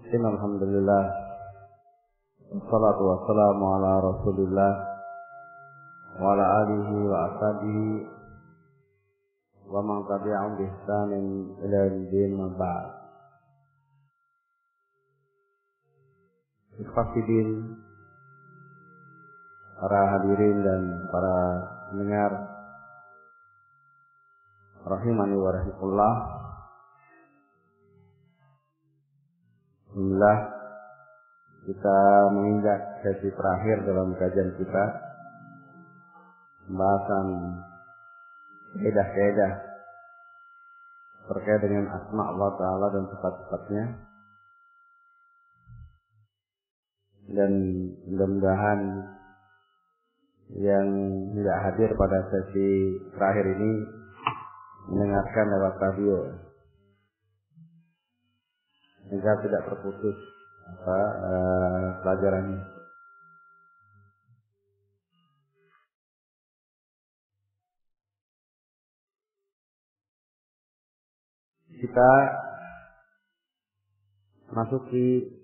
Alhamdulillah, wassalatu wassalamu ala Rasulillah wa ala alihi wa ashabihi wa man tabi'ahum bi ihsanin ila yaumil ma ba'd. Ikhwatiddin, para hadirin dan para pendengar rahimani wa rahimakumullah. Alhamdulillah, kita menginjak sesi terakhir dalam kajian kita, pembahasan kaidah-kaidah terkait dengan asma Allah Ta'ala dan sifat-sifatnya. Dan mudah-mudahan yang tidak hadir pada sesi terakhir ini mendengarkan lewat radio, agar tidak terputus pelajarannya. Kita masuki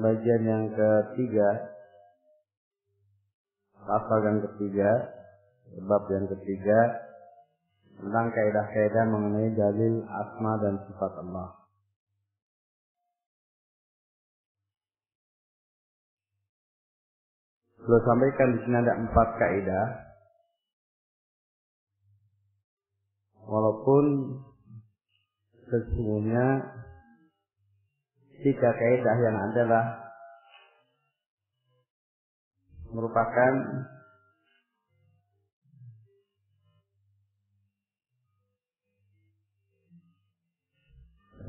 bagian yang ketiga, pasal yang ketiga, bab yang ketiga, tentang kaidah-kaidah mengenai dalil asma dan sifat Allah. Beliau sampaikan di sini ada 4 kaidah. Walaupun sesungguhnya 3 kaidah yang adalah merupakan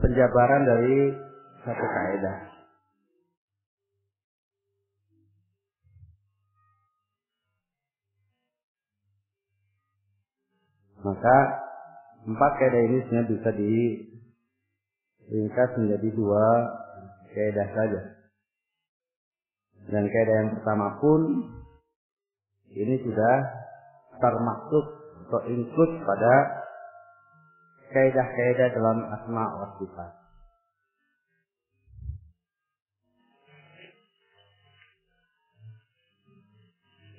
penjabaran dari satu kaidah. Maka 4 kaidah ini sebenarnya bisa diringkas menjadi 2 kaidah saja. Dan kaidah yang pertama pun ini sudah termasuk atau include pada kaidah-kaidah dalam asma wa sifat.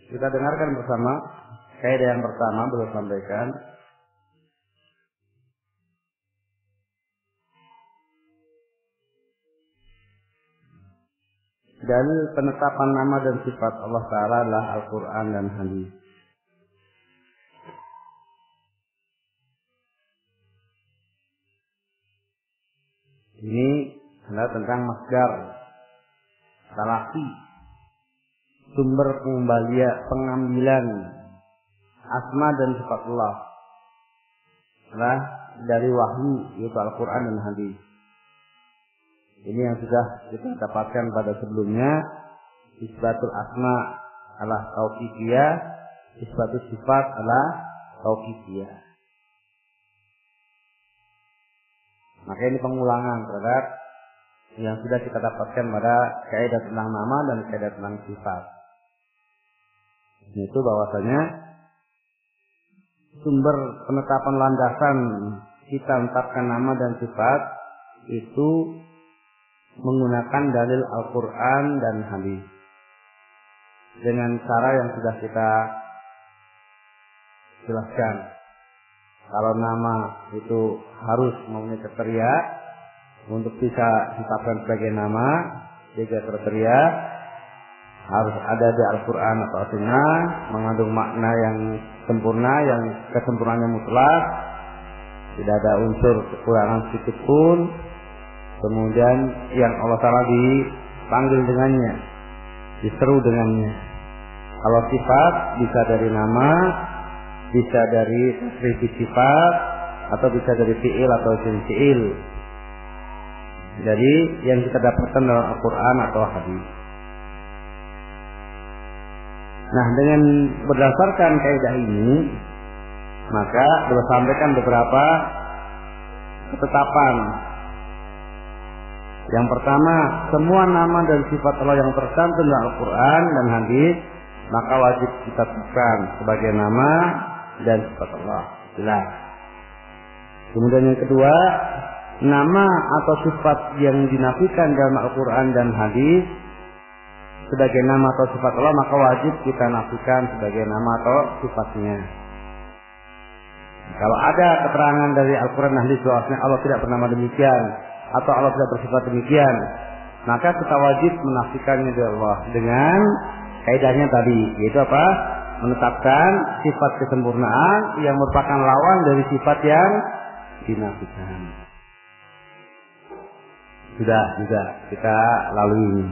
Kita dengarkan bersama kaidah yang pertama beliau sampaikan. Dalil penetapan nama dan sifat Allah Ta'ala adalah Al-Quran dan Hadis. Ini adalah tentang masdar, talaki, sumber pengambilan asma dan sifat Allah adalah dari wahyu, yaitu Al-Quran dan Hadis. Ini yang sudah kita dapatkan pada sebelumnya. Isbatul asma adalah tauqifiyah, isbatul sifat adalah tauqifiyah. Maka ini pengulangan terhadap yang sudah kita dapatkan pada kaidah tentang nama dan kaidah tentang sifat. Itu bahwasanya sumber penetapan landasan kita menetapkan nama dan sifat itu menggunakan dalil Al-Quran dan Hadis. Dengan cara yang sudah kita jelaskan. Kalau nama itu harus memenuhi kriteria untuk bisa ditetapkan sebagai nama, 3 kriteria harus ada di Al-Quran atau Sunnah, mengandung makna yang sempurna, yang kesempurnaannya mutlak, tidak ada unsur kekurangan sedikit pun. Kemudian yang Allah Ta'ala dipanggil dengannya, diseru dengannya. Kalau sifat bisa dari nama, bisa dari tasrif sifat, atau bisa dari fi'il atau isim fi'il. Jadi yang kita dapatkan dalam Al-Quran atau Hadis. Nah, dengan berdasarkan kaidah ini, maka beliau sampaikan beberapa ketetapan. Yang pertama, semua nama dan sifat Allah yang tercantum dalam Al-Quran dan Hadis, maka wajib kita tetapkan sebagai nama dan sifat Allah. Jelas. Kemudian yang kedua, nama atau sifat yang dinafikan dalam Al-Quran dan hadis sebagai nama atau sifat Allah, maka wajib kita nafikan sebagai nama atau sifatnya. Kalau ada keterangan dari Al-Quran dan hadis bahwasanya Allah tidak bernama demikian atau Allah tidak bersifat demikian, maka kita wajib menafikannya dari Allah dengan kaidahnya tadi, yaitu apa? Menetapkan sifat kesempurnaan yang merupakan lawan dari sifat yang dinafikan. Sudah juga kita lalui ini.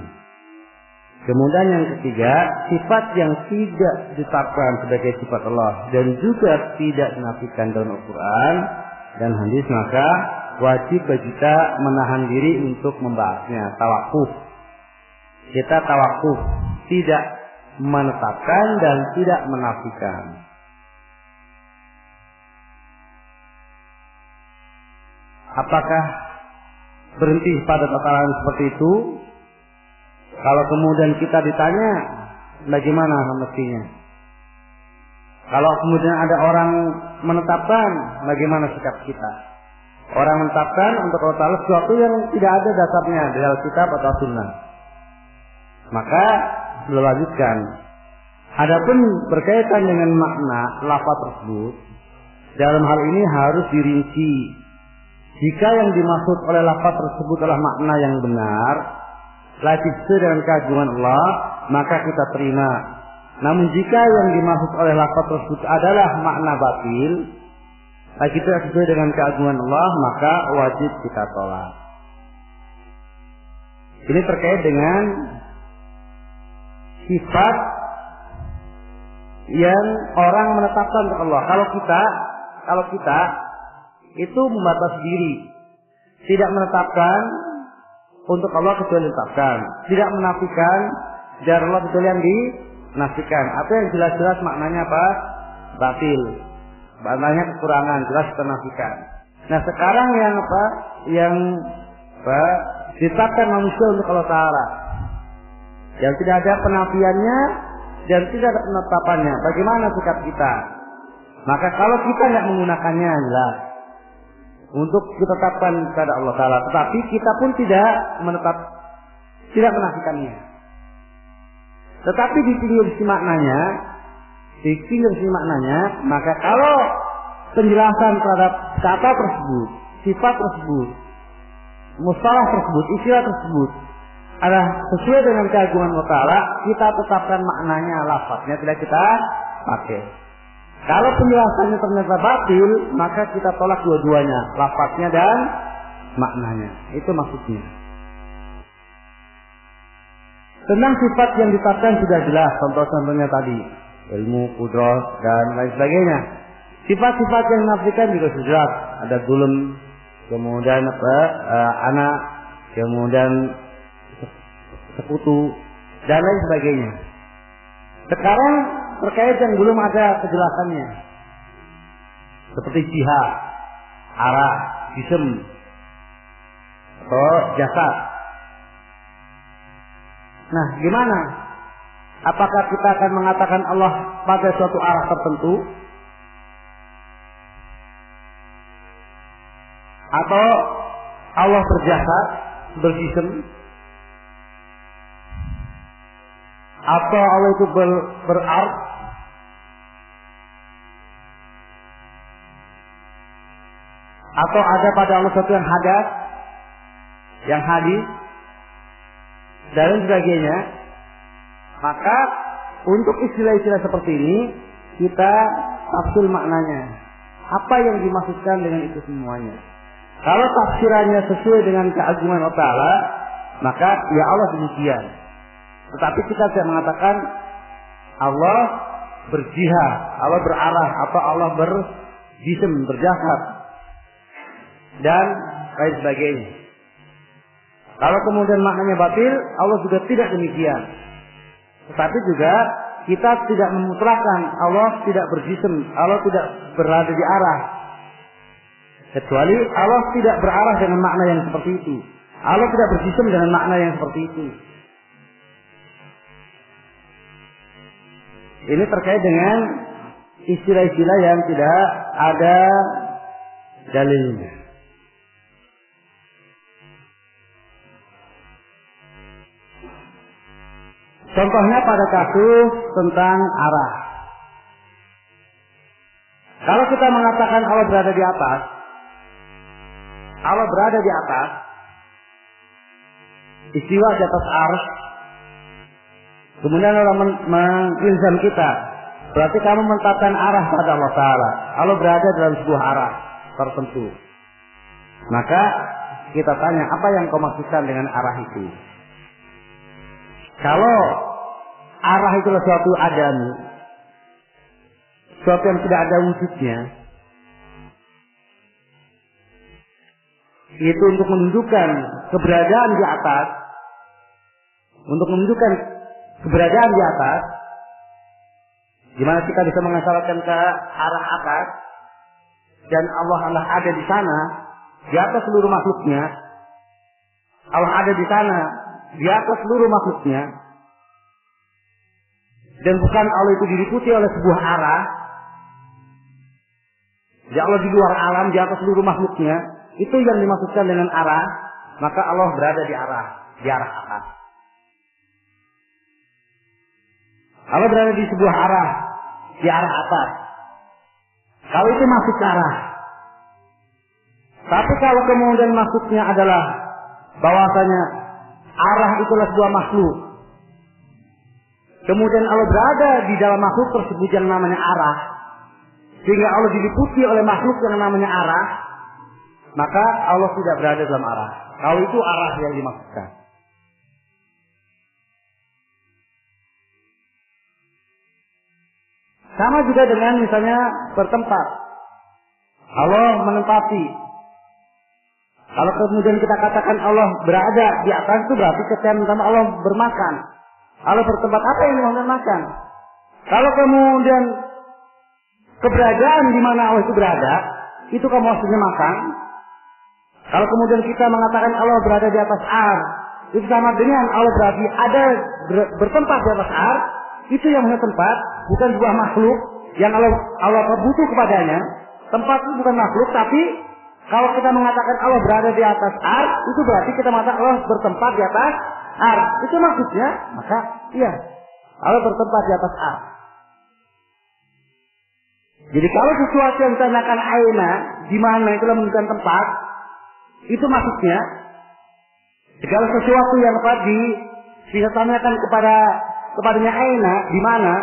Kemudian yang ketiga, sifat yang tidak ditetapkan sebagai sifat Allah dan juga tidak dinafikan dalam Al-Quran dan hadis, maka wajib bagi kita menahan diri untuk membahasnya. Tawakuf. Kita tawakuf, tidak menetapkan dan tidak menafikan. Apakah berhenti pada tataran seperti itu? Kalau kemudian kita ditanya, bagaimana mestinya? Kalau kemudian ada orang menetapkan, bagaimana sikap kita? Orang menetapkan untuk Allah Ta'ala sesuatu yang tidak ada dasarnya dari Alkitab atau Sunnah, maka dilanjutkan. Adapun berkaitan dengan makna lafaz tersebut, dalam hal ini harus dirinci. Jika yang dimaksud oleh lafaz tersebut adalah makna yang benar, lafaz dengan keagungan Allah, maka kita terima. Namun jika yang dimaksud oleh lafaz tersebut adalah makna batil, lagi tidak sesuai dengan keagungan Allah, maka wajib kita tolak. Ini terkait dengan sifat yang orang menetapkan untuk Allah. Kalau kita itu membatasi diri, tidak menetapkan untuk Allah kecuali ditetapkan, tidak menafikan dari Allah kecuali yang dinafikan. Apa yang jelas-jelas maknanya apa? Batil, maknanya kekurangan, jelas menafikan. Nah sekarang yang apa? Yang apa? Ditetapkan manusia untuk Allah Ta'ala, yang tidak ada penafiannya dan tidak ada penetapannya. Bagaimana sikap kita? Maka kalau kita tidak menggunakannya adalah untuk ditetapkan kepada Allah Ta'ala, tetapi kita pun tidak menafikannya. Tetapi ditinjau maknanya, maka kalau penjelasan terhadap kata tersebut, sifat tersebut, mustalah tersebut, istilah tersebut adalah sesuai dengan keagungan Allah Ta'ala, kita tetapkan maknanya, lafaznya tidak kita pakai. Kalau penjelasannya ternyata batil, maka kita tolak dua-duanya, lafaznya dan maknanya. Itu maksudnya. Tentang sifat yang ditetapkan sudah jelas, contoh-contohnya tadi, ilmu, qudrah dan lain sebagainya. Sifat-sifat yang dinafikan juga sudah jelas, ada zulm, kemudian anak, kemudian sekutu dan lain sebagainya. Sekarang terkait yang belum ada kejelasannya, seperti jihad, arah, jism, atau jasad. Nah, gimana? Apakah kita akan mengatakan Allah pada suatu arah tertentu, atau Allah berjasad, berjism, atau Allah itu berart, atau ada pada Allah sesuatu yang hadas, yang hadis, dan sebagainya? Maka untuk istilah-istilah seperti ini kita tafsir maknanya. Apa yang dimaksudkan dengan itu semuanya? Kalau tafsirannya sesuai dengan keagungan Allah Ta'ala, maka ya Allah demikian. Tetapi kita tidak mengatakan Allah berjihad, Allah berarah, atau Allah berjism, berjasad, dan lain sebagainya. Kalau kemudian maknanya batil, Allah juga tidak demikian. Tetapi juga kita tidak memutlakkan Allah tidak berjism, Allah tidak berada di arah, kecuali Allah tidak berarah dengan makna yang seperti itu. Allah tidak berjism dengan makna yang seperti itu. Ini terkait dengan istilah-istilah yang tidak ada dalilnya. Contohnya pada kasus tentang arah. Kalau kita mengatakan Allah berada di atas, Allah berada di atas, istiwa di atas arsy, kemudian Allah mengilzam kita, berarti kamu menetapkan arah pada Allah Ta'ala. Allah berada dalam sebuah arah tertentu. Maka kita tanya, apa yang kau maksudkan dengan arah itu? Kalau arah itu suatu adami, suatu yang tidak ada wujudnya, itu untuk menunjukkan keberadaan di atas, untuk menunjukkan keberadaan di atas, di mana kita bisa mengisyaratkan ke arah atas, dan Allah ada di sana, di atas seluruh makhluknya. Allah ada di sana, di atas seluruh makhluknya. Dan bukan Allah itu diliputi oleh sebuah arah. Jadi Allah di luar alam, di atas seluruh makhluknya. Itu yang dimaksudkan dengan arah. Maka Allah berada di arah atas. Allah berada di sebuah arah, di arah atas. Kalau itu maksud arah. Tapi kalau kemudian maksudnya adalah bahwasanya arah itulah sebuah makhluk, kemudian Allah berada di dalam makhluk tersebut yang namanya arah, sehingga Allah diliputi oleh makhluk yang namanya arah, maka Allah tidak berada dalam arah. Kalau itu arah yang dimaksudkan. Sama juga dengan misalnya bertempat. Allah menempati. Kalau kemudian kita katakan Allah berada di atas, itu berarti ketika Allah bermakan. Allah bertempat, apa yang dimaksudkan makan? Kalau kemudian keberadaan di mana Allah itu berada, itu kamu maksudnya makan. Kalau kemudian kita mengatakan Allah berada di atas arsy, itu sama dengan Allah berarti ada bertempat di atas arsy. Itu yang namanya tempat, bukan sebuah makhluk yang Allah butuh kepadanya. Tempat itu bukan makhluk, tapi kalau kita mengatakan Allah berada di atas arsy, itu berarti kita mengatakan Allah bertempat di atas arsy. Itu maksudnya, maka iya, Allah bertempat di atas arsy. Jadi kalau sesuatu yang ditanyakan aina, di mana itulah menunjukkan tempat, itu maksudnya. Segala sesuatu yang tadi bisa tanyakan kepadanya aina, di mana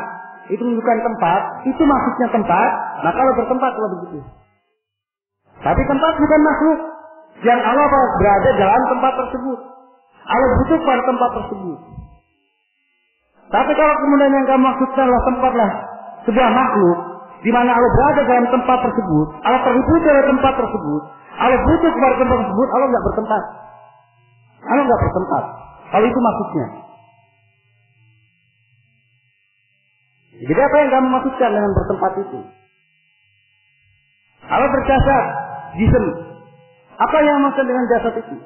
itu menunjukkan tempat, itu maksudnya tempat, maka Allah bertempat kalau begitu. Tapi tempat bukan makhluk yang Allah berada dalam tempat tersebut. Allah butuh pada tempat tersebut. Tapi kalau kemudian yang kamu maksudkanlah tempatlah sebuah makhluk, di mana Allah berada dalam tempat tersebut, Allah terliputi oleh tempat tersebut, Allah butuh kepada tempat tersebut, Allah nggak bertempat. Allah nggak bertempat. Kalau itu maksudnya. Jadi apa yang kamu maksudkan dengan bertempat itu? Allah berjasad, jism. Apa yang maksud dengan jasad itu?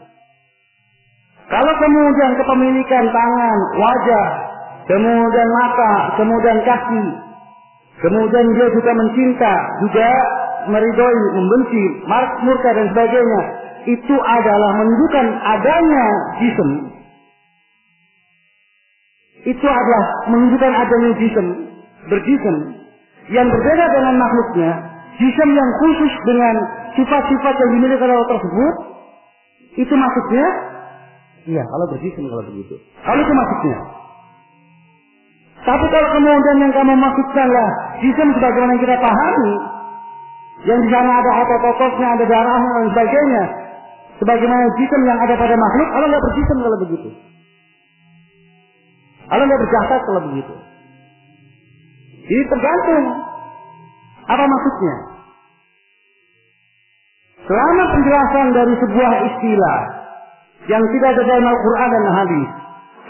Kalau kemudian kepemilikan tangan, wajah, kemudian mata, kemudian kaki, kemudian dia juga mencinta, juga meridhoi, membenci, murka dan sebagainya, itu adalah menunjukkan adanya jism. Itu adalah menunjukkan adanya jism, berjism, yang berbeda dengan makhluknya, jism yang khusus dengan sifat-sifat yang dimiliki oleh Allah tersebut. Itu maksudnya. Iya, kalau berjism kalau begitu. Kalau itu maksudnya. Tapi kalau kemudian yang kamu maksudkanlah jism sebagaimana yang kita pahami, yang di sana ada otot-ototnya, ada darahnya dan sebagainya, sebagaimana jism yang ada pada makhluk, Allah nggak berjism kalau begitu. Allah nggak berjasad kalau begitu. Jadi tergantung apa maksudnya. Selama penjelasan dari sebuah istilah yang tidak ada dalam Al-Quran dan Hadis,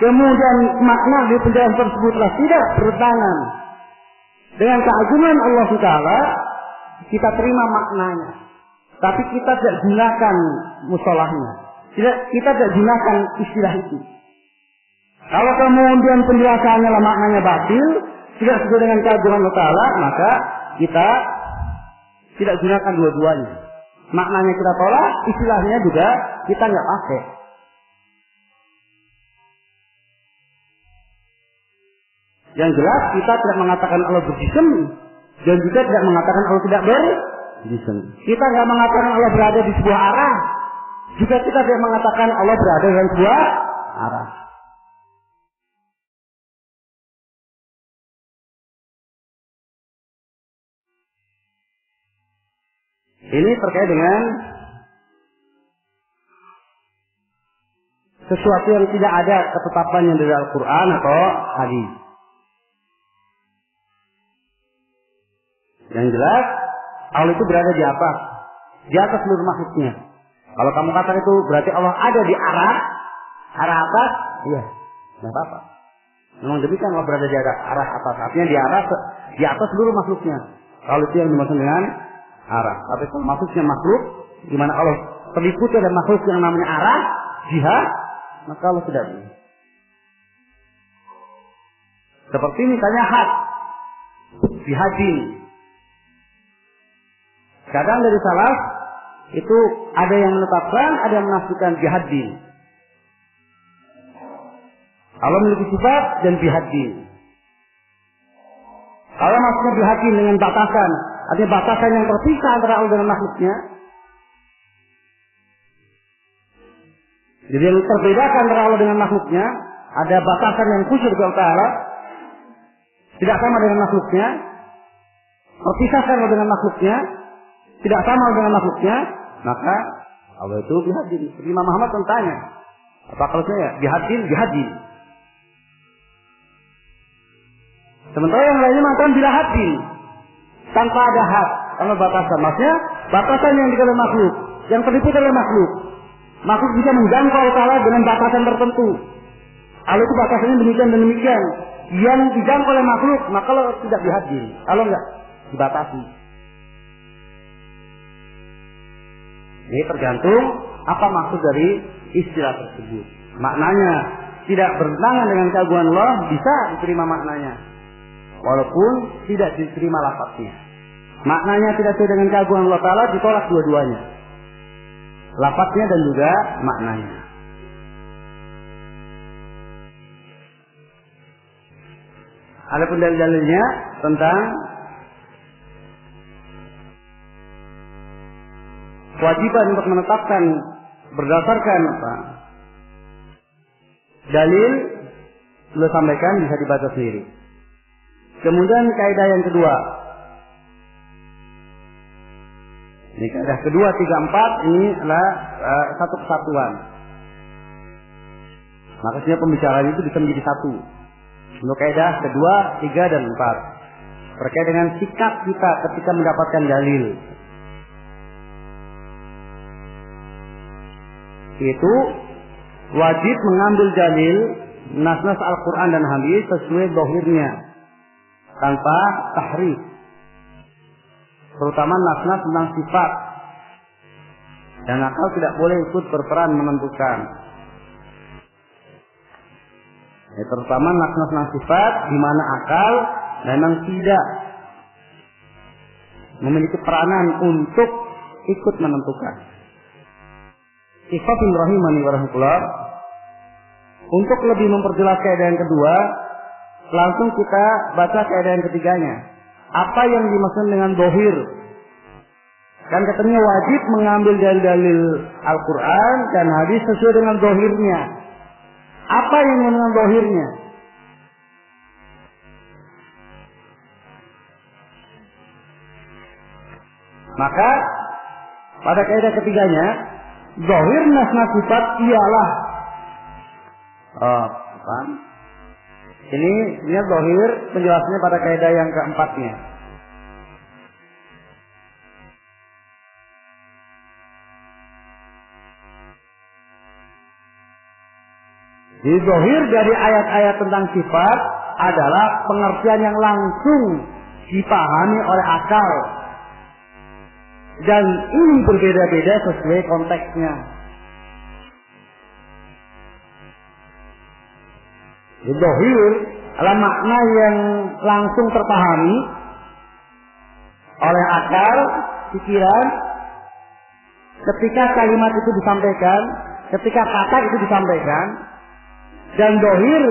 kemudian makna di penjelasan tersebutlah tidak bertentangan dengan keagungan Allah Taala, kita terima maknanya. Tapi kita tidak gunakan musolahnya. Kita tidak gunakan istilah itu. Kalau kemudian penjelasannya lah maknanya batil, tidak sesuai dengan keagungan Allah Taala, maka kita tidak gunakan dua-duanya. Maknanya kita tolak, istilahnya juga kita nggak pakai. Yang jelas kita tidak mengatakan Allah berjism dan juga tidak mengatakan Allah tidak berjism. Kita nggak mengatakan Allah berada di sebuah arah, juga kita tidak mengatakan Allah berada dalam sebuah arah. Ini terkait dengan sesuatu yang tidak ada ketetapannya dari Al-Quran atau hadis. Yang jelas Allah itu berada di atas, di atas seluruh makhluknya. Kalau kamu katakan itu berarti Allah ada di arah atas, iya, nggak apa-apa. Memang demikian Allah berada di arah atas, artinya di atas seluruh makhluknya. Kalau itu yang dimaksud dengan arah. Tapi kalau maksudnya makhluk, di mana Allah terliputi ada makhluk yang namanya arah, jihad, maka Allah tidak boleh. Seperti misalnya had, jihadin. Kadang dari salaf itu ada yang menetapkan, ada yang menafsirkan jihadin. Allah memiliki sifat dan jihadin. Kalau maksudnya jihadin dengan batasan, artinya batasan yang terpisah antara Allah dengan makhluknya. Jadi yang terbedakan antara Allah dengan makhluknya, ada batasan yang khusus dari Allah Ta'ala, tidak sama dengan makhluknya, terpisahkan Allah dengan makhluknya, tidak sama dengan makhluknya, maka Allah itu bihadin. Imam Muhammad tanya, apa kalau saya bihadin? Sementara yang lainnya mengatakan bila hadin, tanpa ada had, tanpa batasan. Maksudnya batasan yang dikatakan makhluk, yang terliputi oleh makhluk. Makhluk bisa menjangkau Allah Ta'ala dengan batasan tertentu. Allah itu batasannya demikian dan demikian. Yang dijangkau oleh makhluk, maka Allah tidak bihadin. Kalau enggak, dibatasi. Ini tergantung apa maksud dari istilah tersebut. Maknanya tidak bertentangan dengan keagungan Allah, bisa diterima maknanya. Walaupun tidak diterima lafaznya. Maknanya tidak sesuai dengan keagungan Allah Ta'ala, ditolak dua-duanya. Lafaznya dan juga maknanya. Adapun dalil-dalilnya tentang kewajiban untuk menetapkan berdasarkan apa? Dalil sudah sampaikan, bisa dibaca sendiri. Kemudian kaidah yang kedua. Ini kaidah kedua, 3, 4 ini adalah satu kesatuan. Makanya pembicaraan itu bisa menjadi satu. Untuk kaidah kedua, 3, dan 4 terkait dengan sikap kita ketika mendapatkan dalil. Itu wajib mengambil dalil nas-nas Al-Quran dan hadis sesuai zahirnya, tanpa tahrif, terutama nas-nas tentang sifat, dan akal tidak boleh ikut berperan menentukan. Terutama nas-nas tentang sifat di mana akal memang tidak memiliki peranan untuk ikut menentukan. Ikhwafin rahimani wa rahmatullah. Untuk lebih memperjelas kaidah yang kedua, langsung kita baca kaidah yang ketiganya. Apa yang dimaksud dengan zahir? Kan katanya wajib mengambil dalil Al-Quran dan hadis sesuai dengan zahirnya. Apa yang dengan zahirnya? Maka pada kaidah ketiganya, zahir nas-nas sifat ialah ini zahir penjelasannya pada kaidah yang keempatnya. Jadi zahir dari ayat-ayat tentang sifat adalah pengertian yang langsung dipahami oleh akal. Dan ini berbeda-beda sesuai konteksnya. Zahir adalah makna yang langsung terpahami oleh akal, pikiran, ketika kalimat itu disampaikan, ketika kata itu disampaikan, dan dohir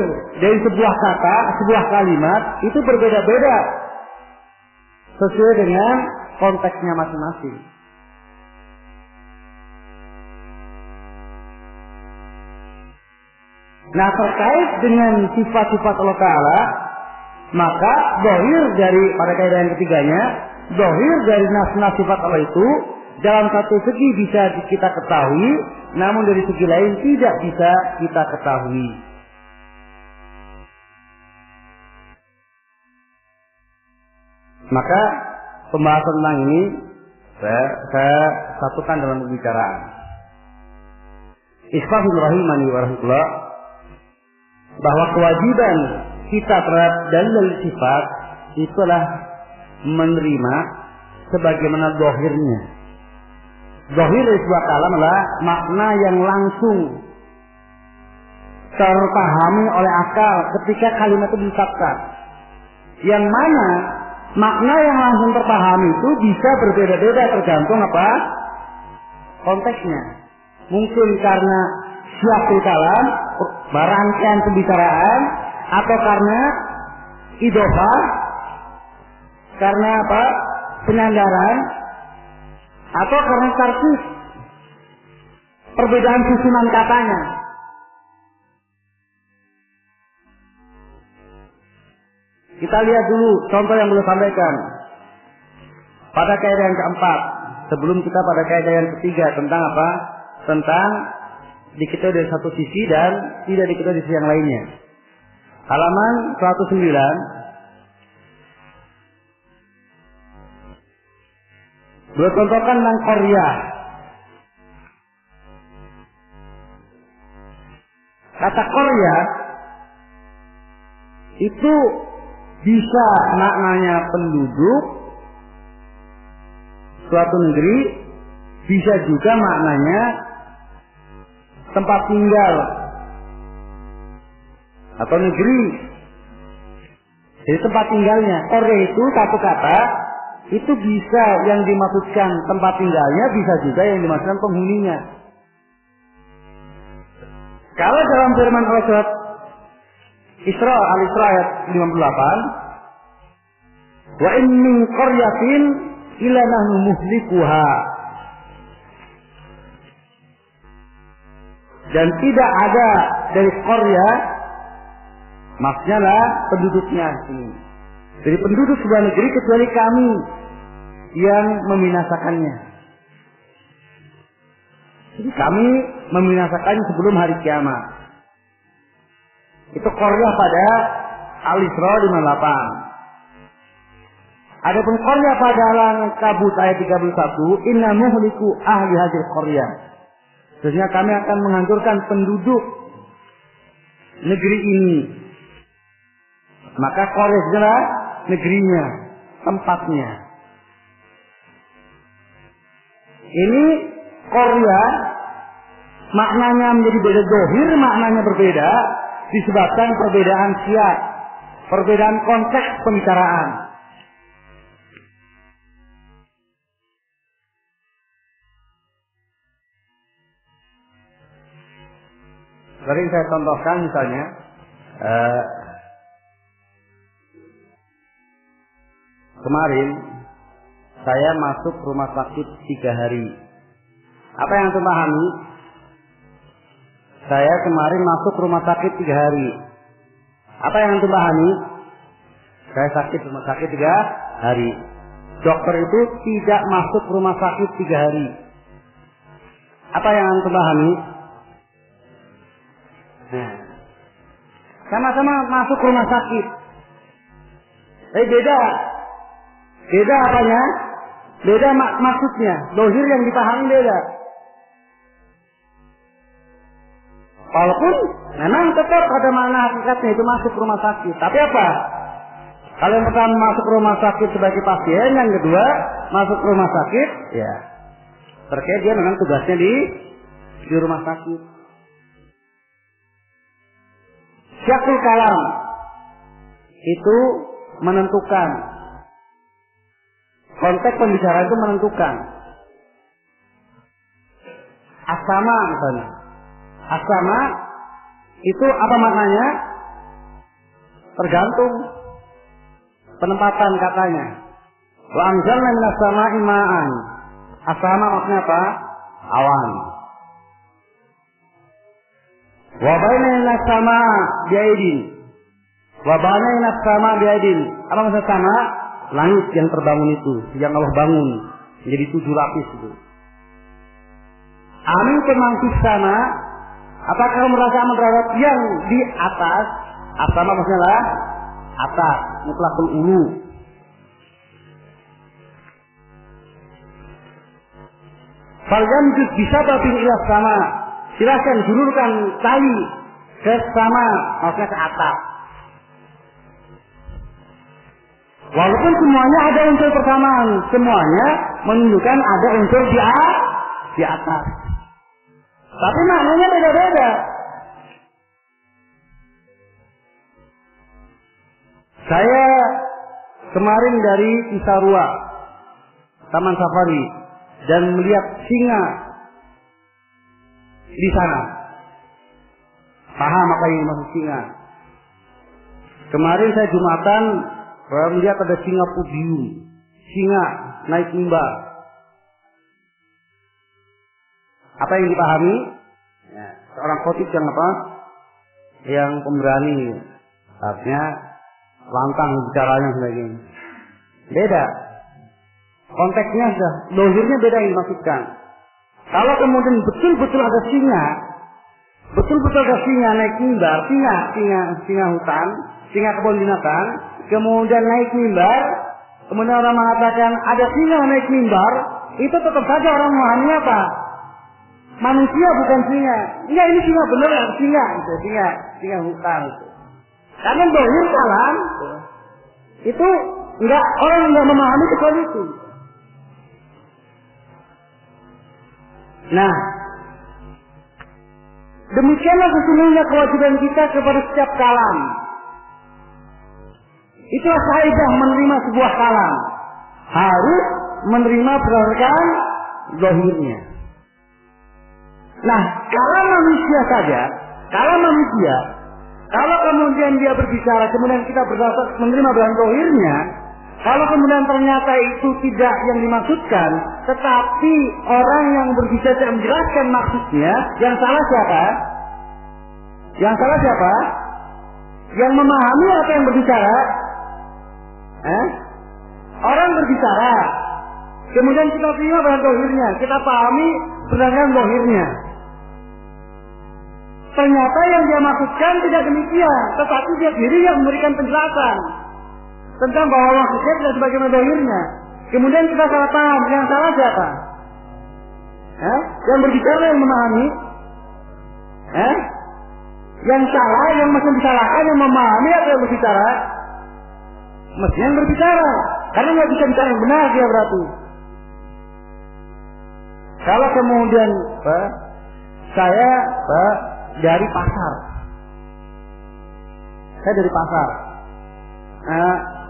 dari sebuah kata, sebuah kalimat itu berbeda-beda sesuai dengan konteksnya masing-masing. Nah, terkait dengan sifat-sifat Allah Ta'ala, maka dohir dari pada kaidah yang ketiganya, dohir dari nas-nas sifat Allah itu dalam satu segi bisa kita ketahui, namun dari segi lain tidak bisa kita ketahui. Maka pembahasan tentang ini saya satukan dalam pembicaraan. Ikhwahul rahimani wa rahmatullah, bahwa kewajiban kita terhadap dalil sifat itulah menerima sebagaimana dohirnya. Dohir dari sebuah kalam adalah makna yang langsung terpahami oleh akal ketika kalimat itu diucapkan. Yang mana makna yang langsung terpahami itu bisa berbeda-beda tergantung apa? Konteksnya. Mungkin karena syakul kalam, rangkaian pembicaraan, atau karena idhofah, karena apa? Penyandaran, atau karena tarkis, perbedaan susunan katanya. Kita lihat dulu contoh yang boleh sampaikan pada kaidah yang keempat, sebelum kita pada kaidah yang ketiga tentang apa? Tentang diketahui dari satu sisi dan tidak diketahui dari sisi yang lainnya. Halaman 109. Beliau contohkan tentang qaryah. Kata qaryah itu bisa maknanya penduduk suatu negeri, bisa juga maknanya tempat tinggal atau negeri. Jadi tempat tinggalnya. Qaryah itu satu kata, itu bisa yang dimaksudkan tempat tinggalnya, bisa juga yang dimaksudkan penghuninya. Kalau dalam firman Allah surat Isra Al-Isra ayat 58, wa in min qaryatin illa nahnu muhlikuha, dan tidak ada dari qaryah, maksudnya lah penduduknya ini, dari penduduk sebuah negeri kecuali kami yang membinasakannya. Jadi kami membinasakannya sebelum hari kiamat. Itu qaryah pada Al-Isra 58. Adapun qaryah pada Al-Ankabut ayat 31, inna muhliku ahli hadhihi qaryah. Sesungguhnya kami akan menghancurkan penduduk negeri ini. Maka qaryah adalah negerinya, tempatnya. Ini qaryah maknanya menjadi beda, dohir maknanya berbeda disebabkan perbedaan syiar, perbedaan konteks pembicaraan. Sering saya contohkan misalnya kemarin saya masuk rumah sakit 3 hari. Apa yang antum pahami? Saya kemarin masuk rumah sakit 3 hari. Apa yang antum pahami? Saya sakit rumah sakit 3 hari. Dokter itu tidak masuk rumah sakit 3 hari. Apa yang antum pahami? Nah, sama-sama masuk rumah sakit. Tapi beda. Beda apanya? Beda maksudnya. Dohir yang dipahami beda. Walaupun memang tetap ada makna hakikatnya itu masuk rumah sakit. Tapi apa? Kalau yang pertama masuk rumah sakit sebagai pasien, yang kedua masuk rumah sakit, ya terkait dia memang tugasnya di rumah sakit. Syakul kalam itu menentukan. Konteks pembicaraan itu menentukan. Asama misalnya. Asama Itu apa maknanya? Tergantung penempatan katanya. Wa anzalna minas sama'i ma'an. As-sama maksudnya apa? Awan. Wa bainana as-sama' bi'aidin. Wa bainana as-sama' bi'aidin. Apa maksud sama? Langit yang terbangun itu, yang Allah bangun menjadi 7 lapis itu. Amin pemangkis sana. Apakah kamu merasa aman terhadap yang di atas? As-sama maksudnya lah atas, mutlaqul ulu. Falyamjud bisa babin ila sama. Silahkan julurkan tali ke sama, maksudnya ke atas. Walaupun semuanya ada unsur persamaan, semuanya menunjukkan ada unsur di atas. Tapi maknanya beda-beda. Saya kemarin dari Cisarua, Taman Safari, dan melihat singa di sana. Paham apa yang maksud singa? Kemarin saya Jumatan melihat ada singa podium, singa naik mimbar. Apa yang dipahami? Ya, seorang khotib yang apa? Yang pemberani, artinya lantang bicaranya sebagainya. Beda. Konteksnya sudah, dohirnya beda yang dimaksudkan. Kalau kemudian betul-betul ada singa, betul-betul ada singa naik mimbar, singa hutan, singa kebun binatang, kemudian naik mimbar, kemudian orang mengatakan ada singa naik mimbar, itu tetap saja orang memahami apa? Manusia bukan singa. Enggak, ini singa benar, singa itu, singa hutan itu. Karena dohir kalam itu enggak, orang enggak memahami kecuali itu. Nah, demikianlah sesungguhnya kewajiban kita kepada setiap kalam. Itulah kaidah menerima sebuah kalam. Harus menerima berdasarkan zahirnya. Nah, kalau manusia saja, kalau kemudian dia berbicara, kemudian kita menerima berdasarkan zahirnya, kalau kemudian ternyata itu tidak yang dimaksudkan, tetapi orang yang berbicara tidak menjelaskan maksudnya, yang salah siapa? Yang salah siapa? Yang memahami apa yang berbicara? Orang berbicara, kemudian kita terima berdasarkan zahirnya, kita pahami berdasarkan zahirnya. Ternyata yang dia maksudkan tidak demikian, tetapi dia sendiri yang memberikan penjelasan tentang bahwa maksudnya tidak sebagaimana zahirnya. Kemudian kita salah paham, yang salah siapa? Yang berbicara yang memahami? Yang salah, yang masih disalahkan, yang memahami atau yang berbicara? Mestinya yang berbicara, karena nggak bisa bicara yang benar dia berarti. Kalau kemudian saya dari pasar,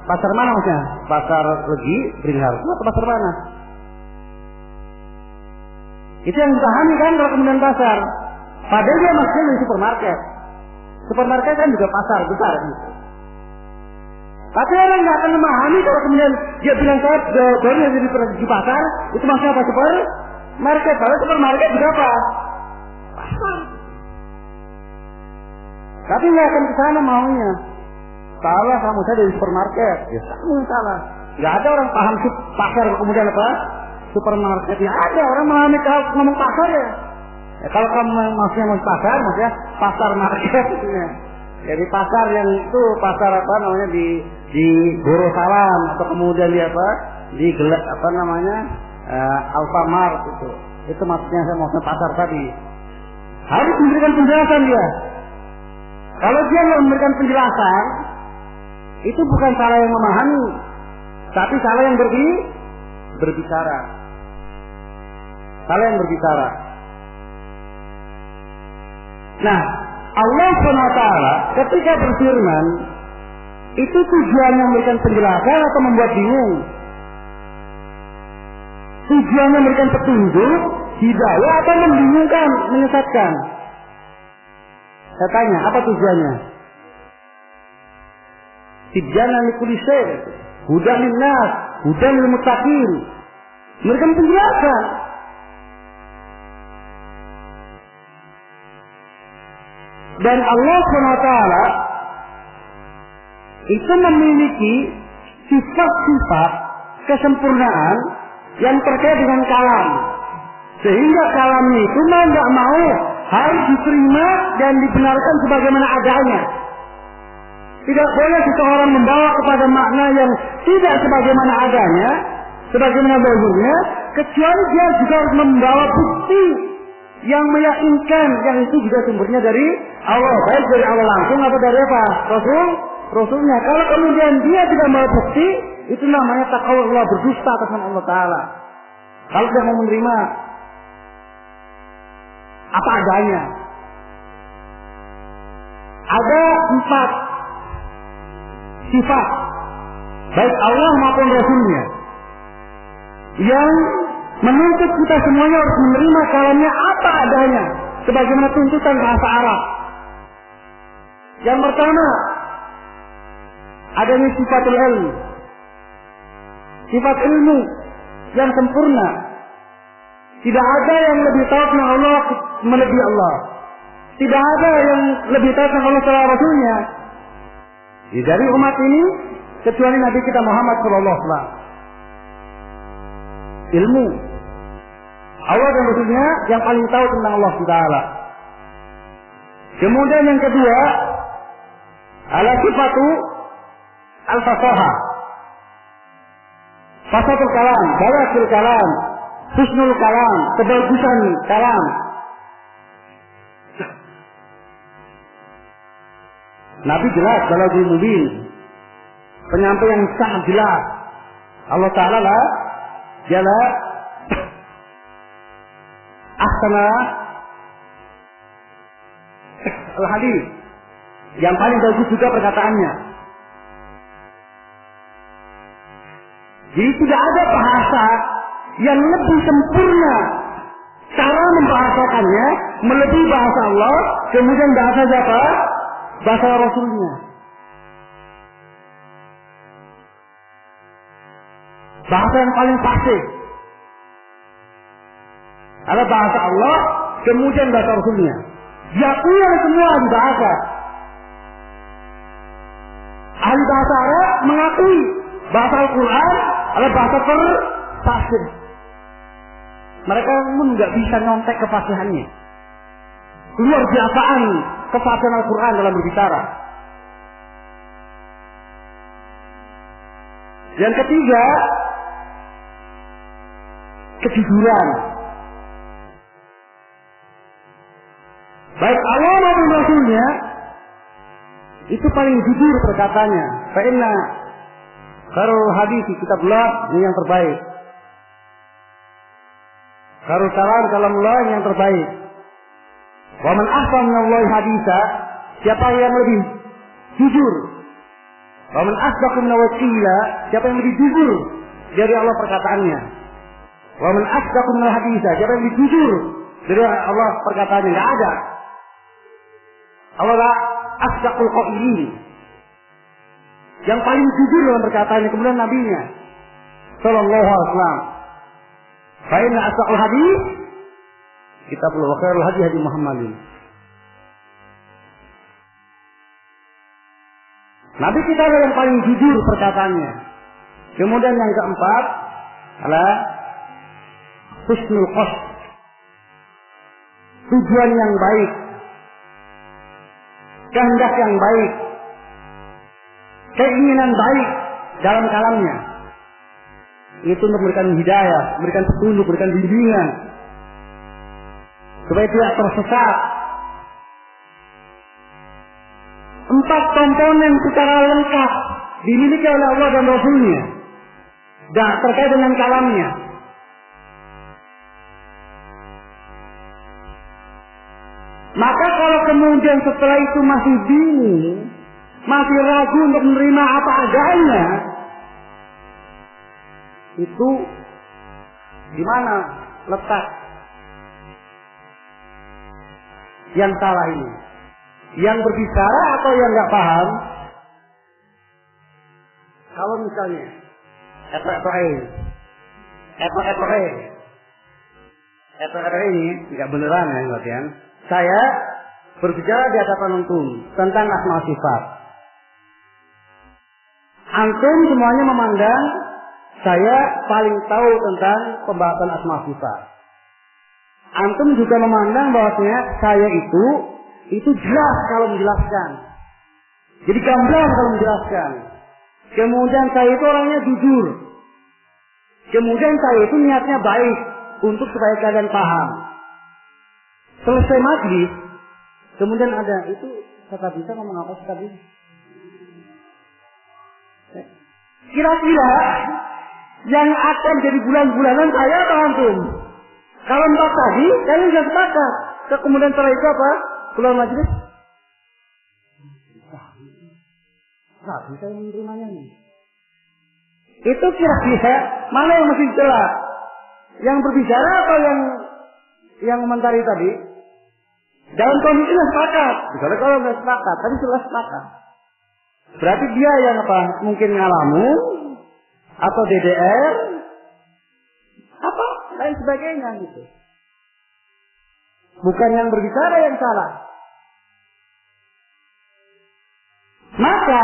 pasar mana maksudnya? Pasar Legi, Beringharjo atau pasar mana? Itu yang dipahami kan kalau kemudian pasar. Padahal dia maksudnya dari supermarket. Supermarket kan juga pasar besar gitu. Tapi orang nggak akan memahami kalau kemudian dia bilang saya baru jadi di pasar, itu maksudnya apa? Supermarket. Kalau supermarket juga apa? Pasar. Tapi nggak akan ke sana maunya. Salah kamu, saya dari supermarket. Ya kamu yang salah. Nggak ada orang paham pasar kemudian apa? Supermarket. Ya ada orang memahami kalau ngomong pasar ya. Kalau kamu maksudnya mau pasar, maksudnya pasar market. Ya. Jadi pasar yang itu pasar apa namanya di Gorosalam atau kemudian di apa? Di Gelek apa namanya? Alfamart itu. Itu maksudnya saya maksudnya pasar tadi. Harus memberikan penjelasan dia. Kalau dia nggak memberikan penjelasan, itu bukan salah yang memahami, tapi salah yang berbicara. Salah yang berbicara. Nah, Allah SWT ketika berfirman, itu tujuannya memberikan penjelasan atau membuat bingung? Tujuannya memberikan petunjuk, hidayah atau membingungkan, menyesatkan? Saya tanya, apa tujuannya? Tibyanan likulli syai', hudan linnas, hudan lil muttaqin. Mereka penjelasan. Dan Allah SWT itu memiliki sifat-sifat kesempurnaan yang terkait dengan kalam. Sehingga kalamnya itu mau nggak mau harus diterima dan dibenarkan sebagaimana adanya. Tidak boleh seseorang membawa kepada makna yang tidak sebagaimana adanya, sebagaimana zahirnya, kecuali dia juga harus membawa bukti yang meyakinkan yang itu juga sumbernya dari Allah, baik dari Allah langsung atau dari apa? Rasulnya. Kalau kemudian dia tidak membawa bukti, itu namanya taqawullah, berdusta atas nama Allah Ta'ala. Kalau dia mau menerima apa adanya. Ada 4 sifat baik Allah maupun Rasulnya yang menuntut kita semuanya harus menerima kalamnya apa adanya sebagaimana tuntutan bahasa Arab. Yang pertama, adanya sifatul ilm, sifat ilmu yang sempurna. Tidak ada yang lebih tahu tentang Allah melebihi Allah. Tidak ada yang lebih tahu tentang Allah setelah Rasulnya dari umat ini kecuali Nabi kita Muhammad SAW. Ilmu Allah dan Rasulnya yang paling tahu tentang Allah Taala. Kemudian yang kedua, ala sifatu al-fasahah, fasahatul kalam, balagul kalam, husnul kalam, kebagusan kalam. Nabi jelas balagul mubin, penyampaian yang sangat jelas. Allah Ta'ala lah jala ahsana al-hadis, yang paling bagus juga perkataannya. Jadi tidak ada bahasa yang lebih sempurna cara membahasakannya melebihi bahasa Allah, kemudian bahasa siapa? Bahasa Rasulnya. Bahasa yang paling fasih adalah bahasa Allah, kemudian bahasa Rasulnya. Diakui oleh semua ahli bahasa. Ahli bahasa Arab mengakui bahasa Al-Quran adalah bahasa fasih. Mereka pun nggak bisa nyontek kefasihannya. Luar biasaan kefasihan Al-Quran dalam berbicara. Yang ketiga, kejujuran. Baik Allah maupun Rasulnya itu paling jujur perkataannya. Fa inna khairul hadits kitabullah, ini yang terbaik. Khairul kalamullah, ini yang terbaik. Wa man ahsana minallahi haditsa, siapa yang lebih jujur? Wa man asdaqu minallahi qila, siapa yang lebih jujur dari Allah perkataannya? Wa man asdaqu minallahi haditsa, siapa yang lebih jujur dari Allah perkataannya? Enggak ada. Allah lah asdaqul qailin, yang paling jujur dalam perkataannya. Kemudian nabinya sallallahu alaihi wasallam, fa inna asdaqul hadits kitabullah wa khairul hadi hadi Muhammadin. Nabi kita adalah yang paling jujur perkataannya. Kemudian yang keempat adalah husnul qasd, tujuan yang baik, kehendak yang baik, keinginan baik dalam kalamnya. Itu untuk memberikan hidayah, memberikan petunjuk, memberikan bimbingan supaya tidak tersesat. 4 komponen secara lengkap dimiliki oleh Allah dan Rasulnya dan terkait dengan kalamnya. Maka kalau kemudian setelah itu masih bingung, masih ragu untuk menerima apa adanya, itu di mana letak yang salah ini? Yang berbicara atau yang nggak paham? Kalau misalnya ini nggak beneran ya latihan. Saya berbicara di hadapan antum tentang asma sifat. Antum semuanya memandang saya paling tahu tentang pembahasan asma sifat. Antum juga memandang bahwasanya saya itu jelas kalau menjelaskan. Jadi gamblang kalau menjelaskan. Kemudian saya itu orangnya jujur. Kemudian saya itu niatnya baik untuk supaya kalian paham. Selesai majlis, kemudian ada itu kata bisa ngomong apa sih tadi? Kira-kira yang akan jadi bulan-bulanan saya atau antum? Kalau empat tadi, kalian sudah sepakat. Kemudian setelah itu apa? Keluar majlis? Nah, bisa menerimanya nih. Itu kira-kira mana yang masih jelas? Yang berbicara atau yang mentari tadi? Dalam kondisi sudah sepakat. Misalnya kalau sudah sepakat, tadi sudah sepakat. Berarti dia yang apa? Mungkin ngalamun atau DDR apa lain sebagainya gitu. Bukan yang berbicara yang salah. Maka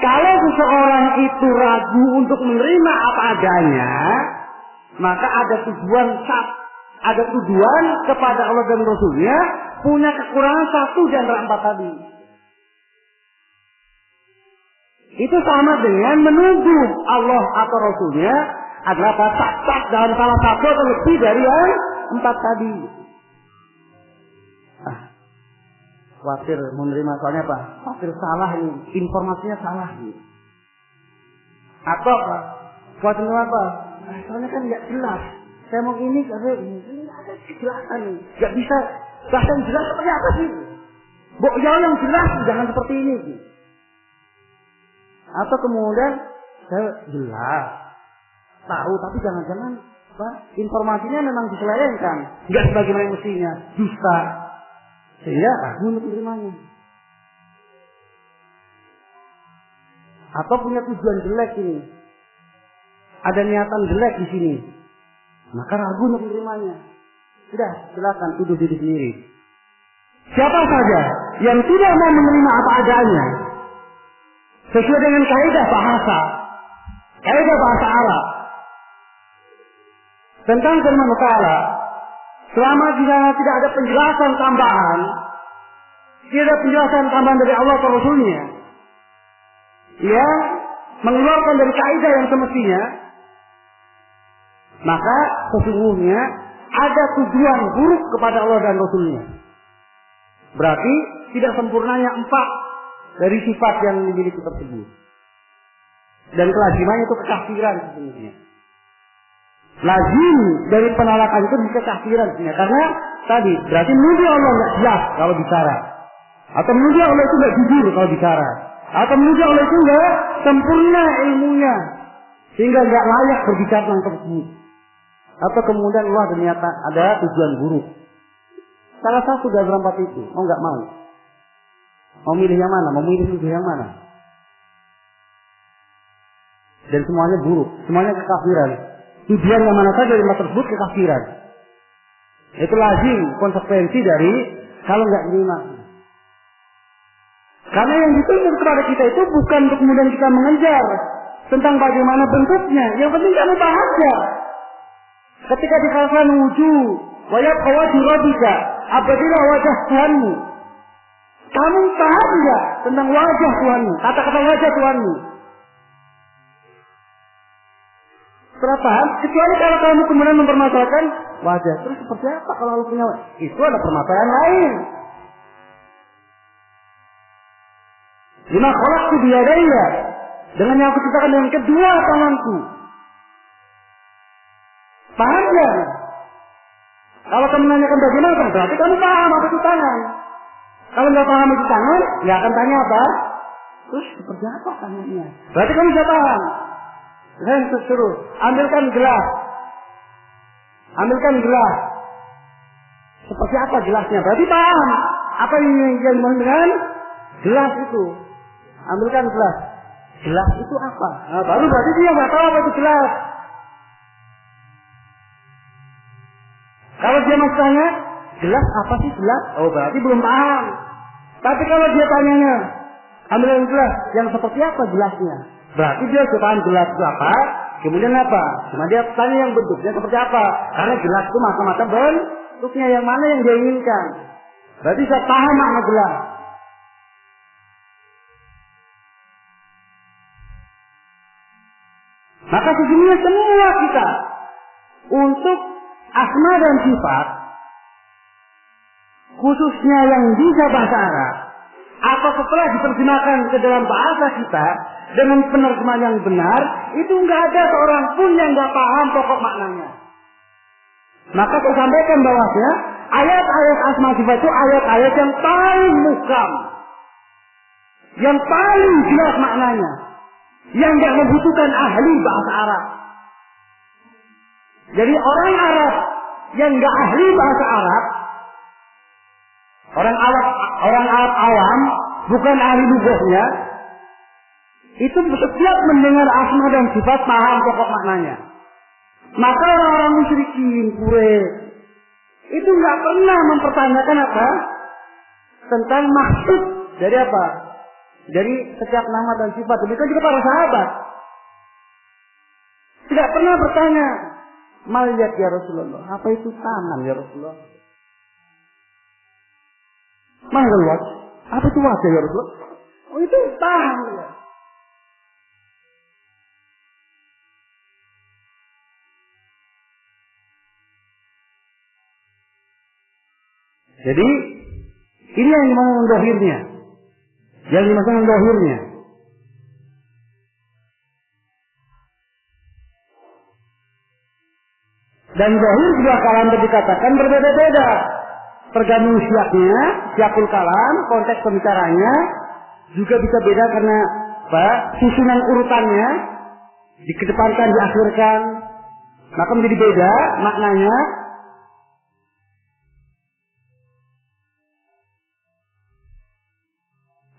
kalau seseorang itu ragu untuk menerima apa adanya, maka ada tujuan kepada Allah dan Rasulnya punya kekurangan satu di antara empat tadi. Itu sama dengan menuduh Allah atau Rasulnya adalah tak dalam salah satu atau lebih dari yang empat tadi. Khawatir menerima soalnya apa? Khawatir salah ini, informasinya salah ini. Atau apa? Khawatir apa? Soalnya kan nggak jelas. Saya mau ini ada kejelasan nih. Nggak bisa bahkan jelas seperti apa sih? Yang jelas jangan seperti ini. Atau kemudian saya jelas tahu tapi jangan-jangan informasinya memang diselewengkan, nggak sebagaimana mestinya, dusta. Sehingga ragu untuk menerimanya. Atau punya tujuan jelek ini. Ada niatan jelek di sini. Maka ragu untuk menerimanya. Sudah, silakan tuduh diri sendiri. Siapa saja yang tidak mau menerima apa adanya, sesuai dengan kaidah bahasa Arab, tentang firman Allah, selama di sana tidak ada penjelasan tambahan, tidak ada penjelasan tambahan dari Allah atau Rasulnya yang mengeluarkan dari kaidah yang semestinya, maka sesungguhnya ada tujuan buruk kepada Allah dan Rasulnya. Berarti tidak sempurnanya empat dari sifat yang dimiliki tersebut. Dan kelazimannya itu kekafiran sesungguhnya. Lazim dari penolakan itu bisa kekafiran sebenarnya. Karena tadi berarti menuduh Allah nggak jelas kalau bicara, atau menuduh Allah itu nggak jujur kalau bicara, atau menuduh Allah itu nggak sempurna ilmunya sehingga nggak layak berbicara tentang tersebut. Atau kemudian Allah ternyata ada tujuan buruk. Salah satu dari empat itu, nggak mau. Mau milih yang mana? Mau milih yang mana? Dan semuanya buruk, semuanya kekafiran. Tujuan yang mana saja dari empat tersebut kekafiran. Itu lazim konsekuensi dari kalau nggak terima. Karena yang dituntut kepada kita itu bukan untuk kemudian kita mengejar tentang bagaimana bentuknya. Yang penting kamu bahagia. Ketika dikatakan wujud, wajah wajah rabbika, apabila wajah Tuhanmu, kamu paham tidak tentang wajah Tuhanmu? Kata-kata wajah Tuhanmu. Setelah paham, kecuali kalau kamu kemudian mempermasalahkan wajah, terus seperti apa kalau kamu punya wajah? Itu ada permasalahan lain. Lima khalaqtu biyadayya, dengan yang aku ciptakan dengan kedua tanganku. Paham ya? Kalau kamu menanyakan bagaimana, berarti kamu paham apa itu tangan. Kalau nggak paham itu tangan, ya akan tanya apa? Terus seperti apa tangannya? Berarti kamu sudah paham. Saya suruh, ambilkan gelas. Ambilkan gelas. Seperti apa gelasnya? Berarti paham. Apa yang dimaksud dengan gelas itu? Ambilkan gelas. Gelas itu apa? Nah, baru berarti dia nggak tahu apa itu gelas. Kalau dia masih tanya, gelas apa sih gelas? Oh berarti belum paham. Tapi kalau dia tanyanya, ambilkan gelas, yang seperti apa gelasnya? Berarti dia sudah paham gelas itu apa. Kemudian apa? Cuma dia tanya yang bentuknya seperti apa. Karena gelas itu macam-macam bentuknya, yang mana yang dia inginkan. Berarti saya paham makna gelas. Maka sesungguhnya semua kita untuk asma dan sifat, khususnya yang bisa bahasa Arab, atau setelah diterjemahkan ke dalam bahasa kita dengan penerjemahan yang benar, itu nggak ada seorang pun yang nggak paham pokok maknanya. Maka saya sampaikan bahwasanya ayat-ayat asma sifat itu ayat-ayat yang paling muhkam, yang paling jelas maknanya, yang nggak membutuhkan ahli bahasa Arab. Jadi orang Arab yang nggak ahli bahasa Arab, orang Arab awam, bukan ahli lughahnya, itu setiap mendengar asma dan sifat paham pokok maknanya. Maka orang-orang musyrikin Quraisy itu nggak pernah mempertanyakan apa tentang maksud dari apa, dari setiap nama dan sifat. Demikian juga para sahabat tidak pernah bertanya, mal yad ya Rasulullah, apa itu tangan ya Rasulullah? Mal wajh, apa itu wajah ya Rasulullah? Oh itu tangan ya. Jadi ini yang dimaksud dohirnya, yang dimaksud dohirnya. Dan dohir juga kalam dikatakan berbeda-beda, tergantung siapnya, siapul kalam, konteks pembicaranya juga bisa beda karena susunan urutannya dikedepankan, diakhirkan, maka menjadi beda maknanya.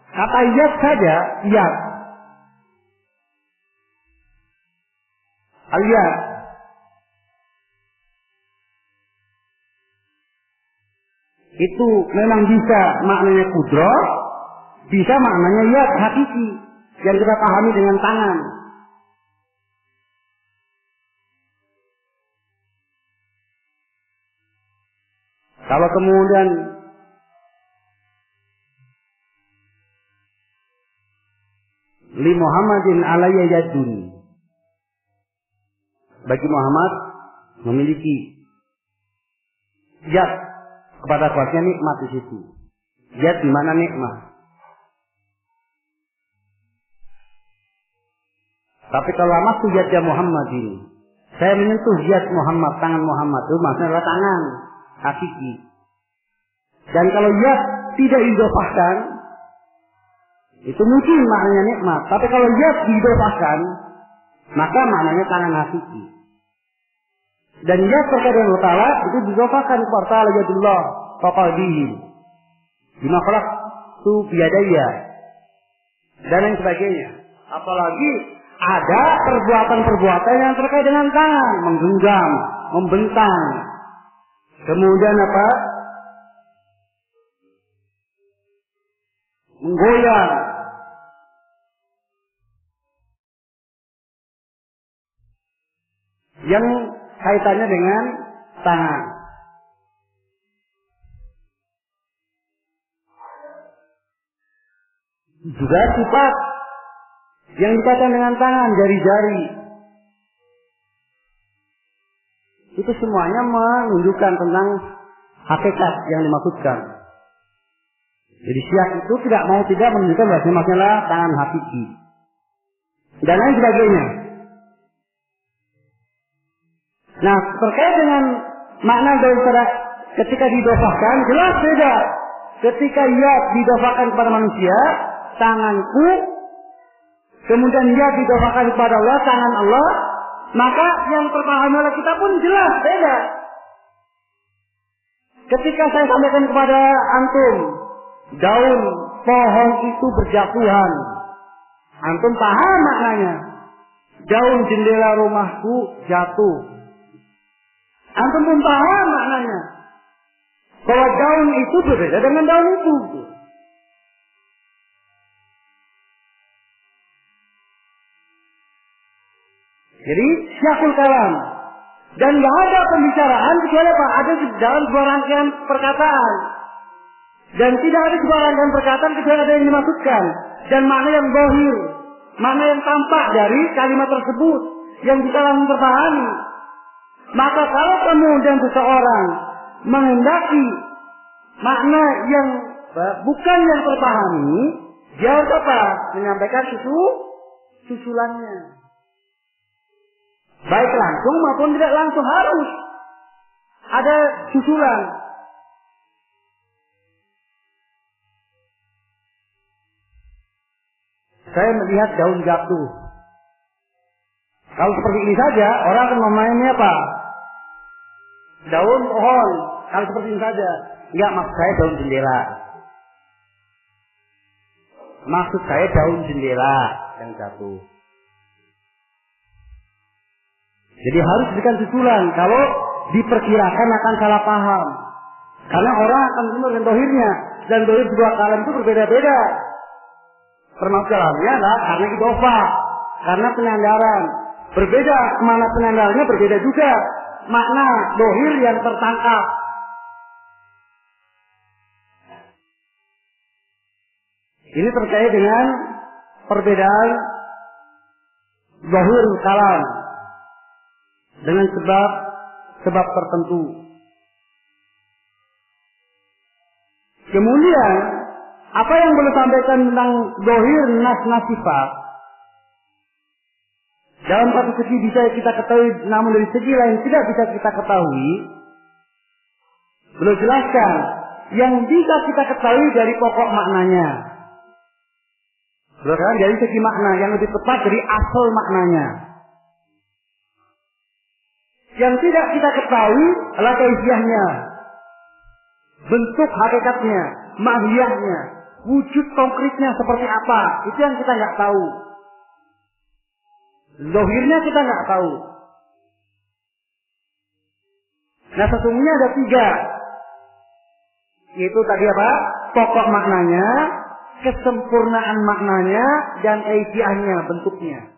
Kata yad saja, yad. Al-yad. Itu memang bisa maknanya kudroh, bisa maknanya yad, hakiki. Yang kita pahami dengan tangan. Kalau kemudian li Muhammadin alayya yadun, bagi Muhammad memiliki yad kepada kuatnya nikmat di situ. Yad di mana nikmat. Tapi kalau amat yad ya Muhammadin, saya menyentuh yad Muhammad, tangan Muhammad, itu maksudnya adalah tangan hakiki. Dan kalau yad tidak didofahkan, itu mungkin maknanya nikmat. Tapi kalau yad didofahkan, maka maknanya tangan hakiki. Dan yad terkait dengan Allah Ta'ala itu didofahkan kepada yadullah faqadihi bima khalaqtu biyadayya dan lain sebagainya. Apalagi ada perbuatan-perbuatan yang terkait dengan tangan, menggenggam, membentang, kemudian apa? Menggoyang. Yang kaitannya dengan tangan. Juga sifat yang dikatakan dengan tangan, jari-jari. Itu semuanya menunjukkan tentang hakikat yang dimaksudkan. Jadi syiah itu tidak mau tidak menunjukkan bahwa maksudnya tangan hakiki. Dan lain sebagainya. Nah, terkait dengan makna daripada ketika didofahkan, jelas beda. Ketika yad didofahkan kepada manusia, tanganku, kemudian yad didofahkan kepada Allah, tangan Allah, maka yang terpahami oleh kita pun jelas beda. Ketika saya sampaikan kepada antum, daun pohon itu berjatuhan. Antum paham maknanya? Daun jendela rumahku jatuh. Antum pun paham maknanya. Bahwa daun itu berbeda dengan daun itu. Jadi syakul kalam. Dan nggak ada pembicaraan kecuali apa? Ada dalam sebuah rangkaian perkataan. Dan tidak ada sebuah rangkaian perkataan kecuali ada yang dimaksudkan. Dan makna yang zahir, makna yang tampak dari kalimat tersebut yang bisa langsung terpahami. Maka kalau kemudian seseorang menghendaki makna yang bukan yang terpahami, dia harus apa? Menyampaikan susulannya. Baik langsung maupun tidak langsung harus ada susulan. Saya melihat daun jatuh. Kalau seperti ini saja, orang akan memahami apa? Daun pohon. Kalau seperti ini saja. Enggak, maksud saya daun jendela. Maksud saya daun jendela yang jatuh. Jadi harus diberikan susulan. Kalau diperkirakan akan salah paham. Karena orang akan menurut dohirnya. Dan dohir sebuah kalam itu berbeda-beda. Permasalahannya adalah karena idhofah, karena penyandaran. Berbeda, makna penyandarannya berbeda juga. Makna dohir yang tertangkap. Ini terkait dengan perbedaan dohir kalam dengan sebab tertentu. Kemudian apa yang boleh sampaikan tentang dohir nas sifat? Dalam satu segi bisa kita ketahui, namun dari segi lain tidak bisa kita ketahui. Belum jelaskan yang bisa kita ketahui dari pokok maknanya. Belum dari segi makna yang lebih tepat dari asal maknanya. Yang tidak kita ketahui adalah kaifiahnya, bentuk hakikatnya, mahiyahnya. Wujud konkretnya seperti apa? Itu yang kita nggak tahu. Zahirnya kita nggak tahu. Nah sesungguhnya ada 3. Yaitu tadi apa? Pokok maknanya, kesempurnaan maknanya, dan kaifiahnya, bentuknya.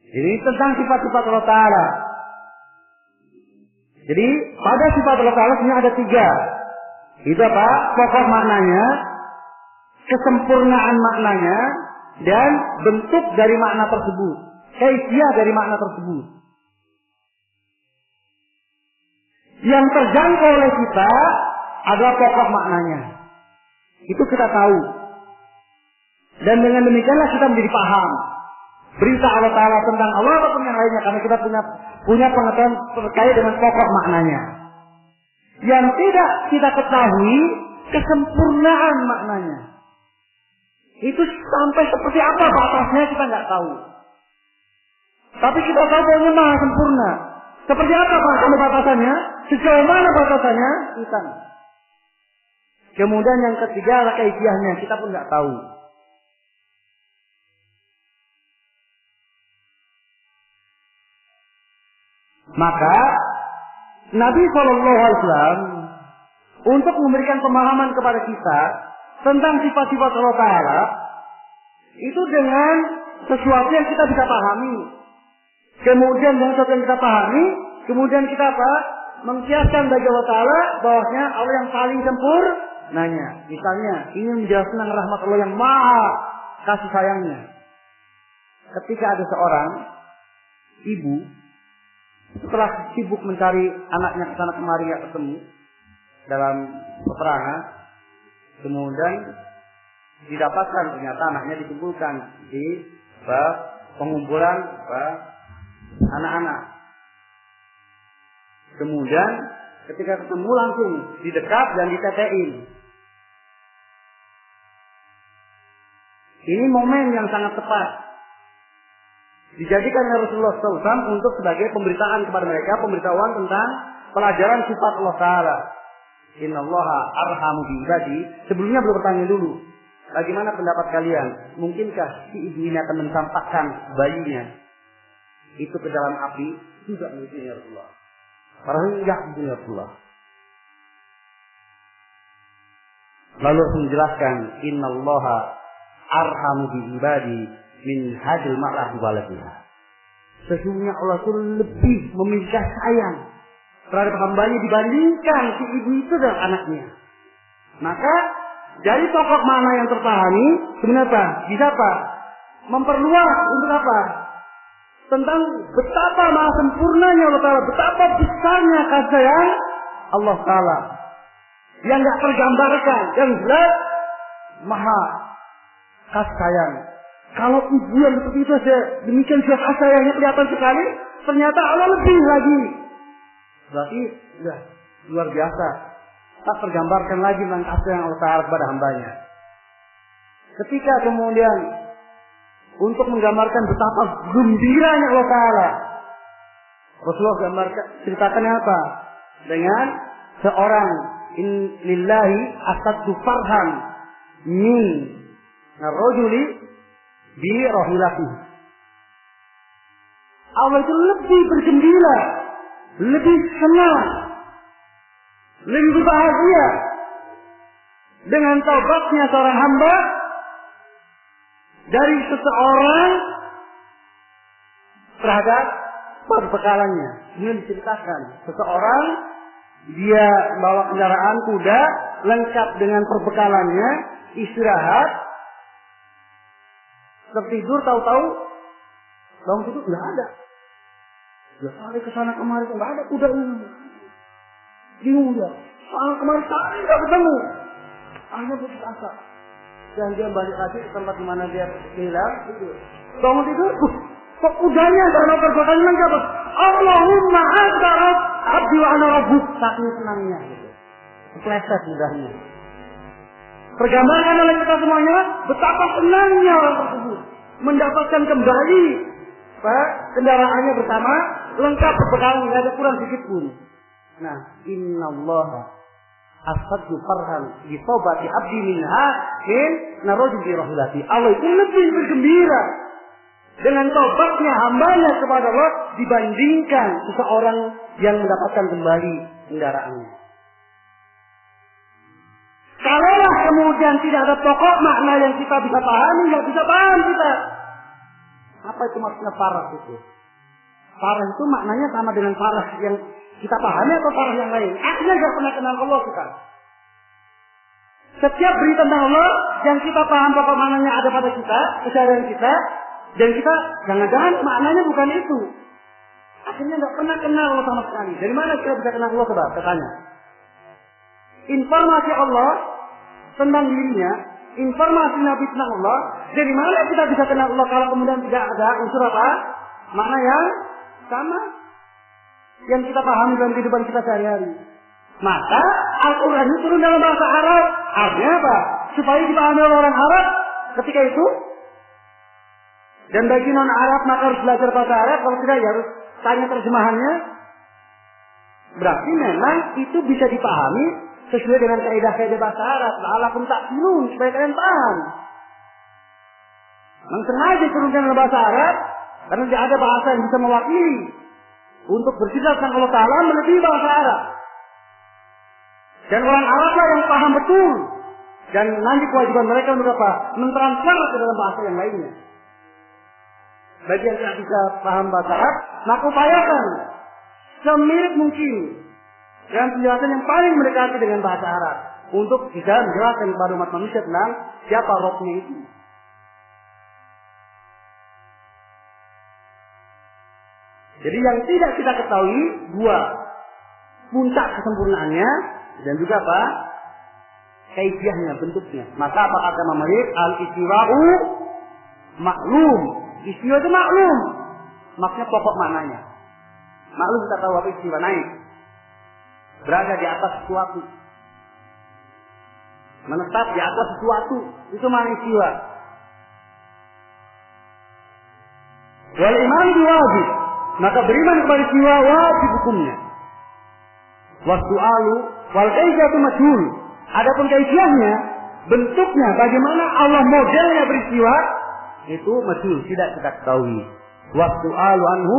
Ini tentang sifat-sifat Allah Ta'ala. Jadi pada sifat Allah Ta'ala sebenarnya ada 3. Itu apa? Pokok maknanya, kesempurnaan maknanya, dan bentuk dari makna tersebut. Kaifiah dari makna tersebut. Yang terjangkau oleh kita adalah pokok maknanya. Itu kita tahu. Dan dengan demikianlah kita menjadi paham berita Allah Ta'ala tentang Allah ataupun yang lainnya. Karena kita punya pengetahuan terkait dengan pokok maknanya. Yang tidak kita ketahui kesempurnaan maknanya. Itu sampai seperti apa batasnya kita nggak tahu. Tapi kita tahu bahwa maha sempurna. Seperti apa batasannya? Sejauh mana batasannya? Kita. Kemudian yang ketiga adalah kaifiahnya. Kita pun nggak tahu. Maka Nabi SAW untuk memberikan pemahaman kepada kita tentang sifat-sifat Allah Ta'ala itu dengan sesuatu yang kita bisa pahami. Kemudian dengan sesuatu yang kita pahami, kemudian kita apa? Mengkiaskan bagi Allah Ta'ala bahwasanya Allah yang paling sempurnanya. Misalnya ingin menjelaskan tentang rahmat Allah yang maha kasih sayangnya. Ketika ada seorang ibu setelah sibuk mencari anaknya ke sana kemari nggak ketemu dalam peperangan, kemudian didapatkan ternyata anaknya dikumpulkan di pengumpulan anak-anak. Kemudian ketika ketemu langsung didekat dan ditetein. Ini momen yang sangat tepat. Dijadikan oleh Rasulullah SAW untuk sebagai pemberitaan kepada mereka, pemberitahuan tentang pelajaran sifat Allah Ta'ala. Innallaha arhamu bi ibadi. Sebelumnya belum bertanya dulu. Bagaimana pendapat kalian? Mungkinkah si ibu ini akan mencampakkan bayinya itu ke dalam api? Tidak mungkin ya Rasulullah. Para enggak mungkin ya Rasulullah. Lalu menjelaskan innallaha arhamu bi ibadi min hadil mar'ah waladiha. Sesungguhnya Allah itu lebih memiliki sayang terhadap hambanya dibandingkan si ibu itu dan anaknya. Maka dari pokok makna yang terpahami sebenarnya bisa apa? Memperluas untuk apa? Tentang betapa maha sempurnanya Allah Ta'ala, betapa besarnya kasih sayang Allah Ta'ala yang tidak tergambarkan, yang jelas maha kasih sayang. Kalau ibu yang seperti itu demikian kasih sayangnya kelihatan sekali, ternyata Allah lebih lagi. Berarti ya luar biasa. Tak tergambarkan lagi tentang kasih sayang Allah Ta'ala kepada hambanya. Ketika kemudian untuk menggambarkan betapa gembiranya Allah Ta'ala, Rasulullah gambarkan, ceritakannya apa? Dengan seorang lillahi asaddu farhan min ar-rajuli bi rahilatihi. Allah itu lebih bergembira, lebih senang, lebih bahagia dengan taubatnya seorang hamba dari seseorang terhadap perbekalannya. Ini diceritakan seseorang dia bawa kendaraan kuda lengkap dengan perbekalannya, istirahat, tertidur, tahu-tahu bangun tidur nggak ada. Dia cari ke sana kemari nggak ada kuda ini. Bingung dia. Soal kemarin cari nggak ketemu. Akhirnya putus asa. Dan dia balik lagi ke tempat di mana dia hilang. Bangun tidur, kok kudanya karena perbuatan lengkap. Allahumma anta abdi wa ana rabbuk. Saking senangnya gitu. Kepleset kudanya. Pergambaran oleh kita semuanya betapa senangnya orang tersebut mendapatkan kembali kendaraannya bersama lengkap berbekalan, tidak ada kurang sedikit pun. Nah, innallaha asaddu farhan bi taubati abdi minha in naraju bi rahilati. Allah itu lebih bergembira dengan taubatnya hambanya kepada Allah dibandingkan seseorang yang mendapatkan kembali kendaraannya. Kalaulah kemudian tidak ada pokok makna yang kita bisa pahami, nggak bisa paham kita. Apa itu maksudnya farah itu? Farah itu maknanya sama dengan farah yang kita pahami atau farah yang lain? Akhirnya nggak pernah kenal Allah kita. Setiap berita tentang Allah yang kita paham pokok maknanya ada pada kita, kesadaran kita, dan kita jangan-jangan maknanya bukan itu. Akhirnya nggak pernah kenal Allah sama sekali. Dari mana kita bisa kenal Allah coba? Katanya. Informasi Allah tentang dirinya, informasi Nabi tentang Allah, dari mana kita bisa kenal Allah kalau kemudian tidak ada unsur apa? Makna yang sama yang kita pahami dalam kehidupan kita sehari-hari. Maka Al-Quran itu turun dalam bahasa Arab. Artinya apa? Supaya dipahami oleh orang Arab ketika itu. Dan bagi non-Arab maka harus belajar bahasa Arab. Kalau tidak ya harus tanya terjemahannya. Berarti memang itu bisa dipahami sesuai dengan kaidah-kaidah bahasa Arab. La'alakum ta'qilun, supaya kalian paham. Memang sengaja turunkan dalam bahasa Arab karena tidak ada bahasa yang bisa mewakili untuk bercerita tentang Allah Ta'ala melebihi bahasa Arab. Dan orang Arab lah yang paham betul. Dan nanti kewajiban mereka untuk apa? Mentransfer ke dalam bahasa yang lainnya. Bagi yang tidak bisa paham bahasa Arab, maka upayakan semirip mungkin dengan penjelasan yang paling mendekati dengan bahasa Arab untuk bisa menjelaskan kepada umat manusia tentang siapa Rabbnya itu. Jadi yang tidak kita ketahui dua, puncak kesempurnaannya dan juga apa? Kaifiahnya, bentuknya. Maka apa kata Imam Malik? Al-istiwa'u maklum. Istiwa itu maklum. Maksudnya pokok maknanya. Maklum kita tahu apa istiwa, naik. Berada di atas sesuatu. Menetap di atas sesuatu. Itu makna istiwa. Wal iman wajib. Maka beriman kepada istiwa wajib hukumnya. Wasu'alu Wal kaifiyatu majhul. Adapun kaifiyahnya, bentuknya, bagaimana Allah modelnya peristiwa, itu majhul, tidak kita ketahui. Waktu anhu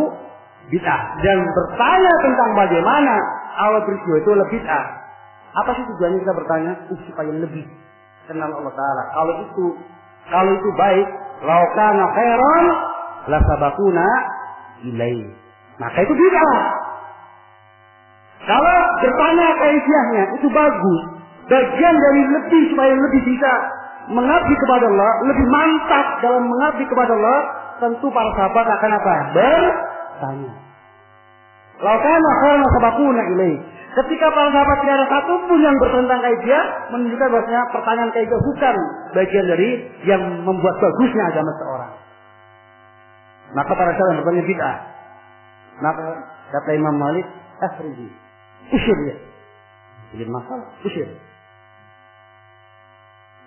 bid'ah. Dan bertanya tentang bagaimana Allah peristiwa itu lebih bid'ah. Apa sih tujuannya kita bertanya? Supaya lebih kenal Allah Ta'ala. Kalau itu baik, lau kana khairan la sabaquna ilaihi. Maka itu bid'ah. Kalau bertanya kaifiyahnya itu bagus. Bagian dari lebih supaya lebih bisa mengabdi kepada Allah, lebih mantap dalam mengabdi kepada Allah, tentu para sahabat akan apa? Bertanya. Lau kana khairan la sabaquna ilaihi. Ketika para sahabat tidak ada satu pun yang bertentang kaifiyah, menunjukkan bahwasanya pertanyaan kaifiyah bukan bagian dari yang membuat bagusnya agama seorang. Maka para sahabat bertanya bid'ah. Maka kata Imam Malik, akhriji, usir dia. Jadi masalah, usir.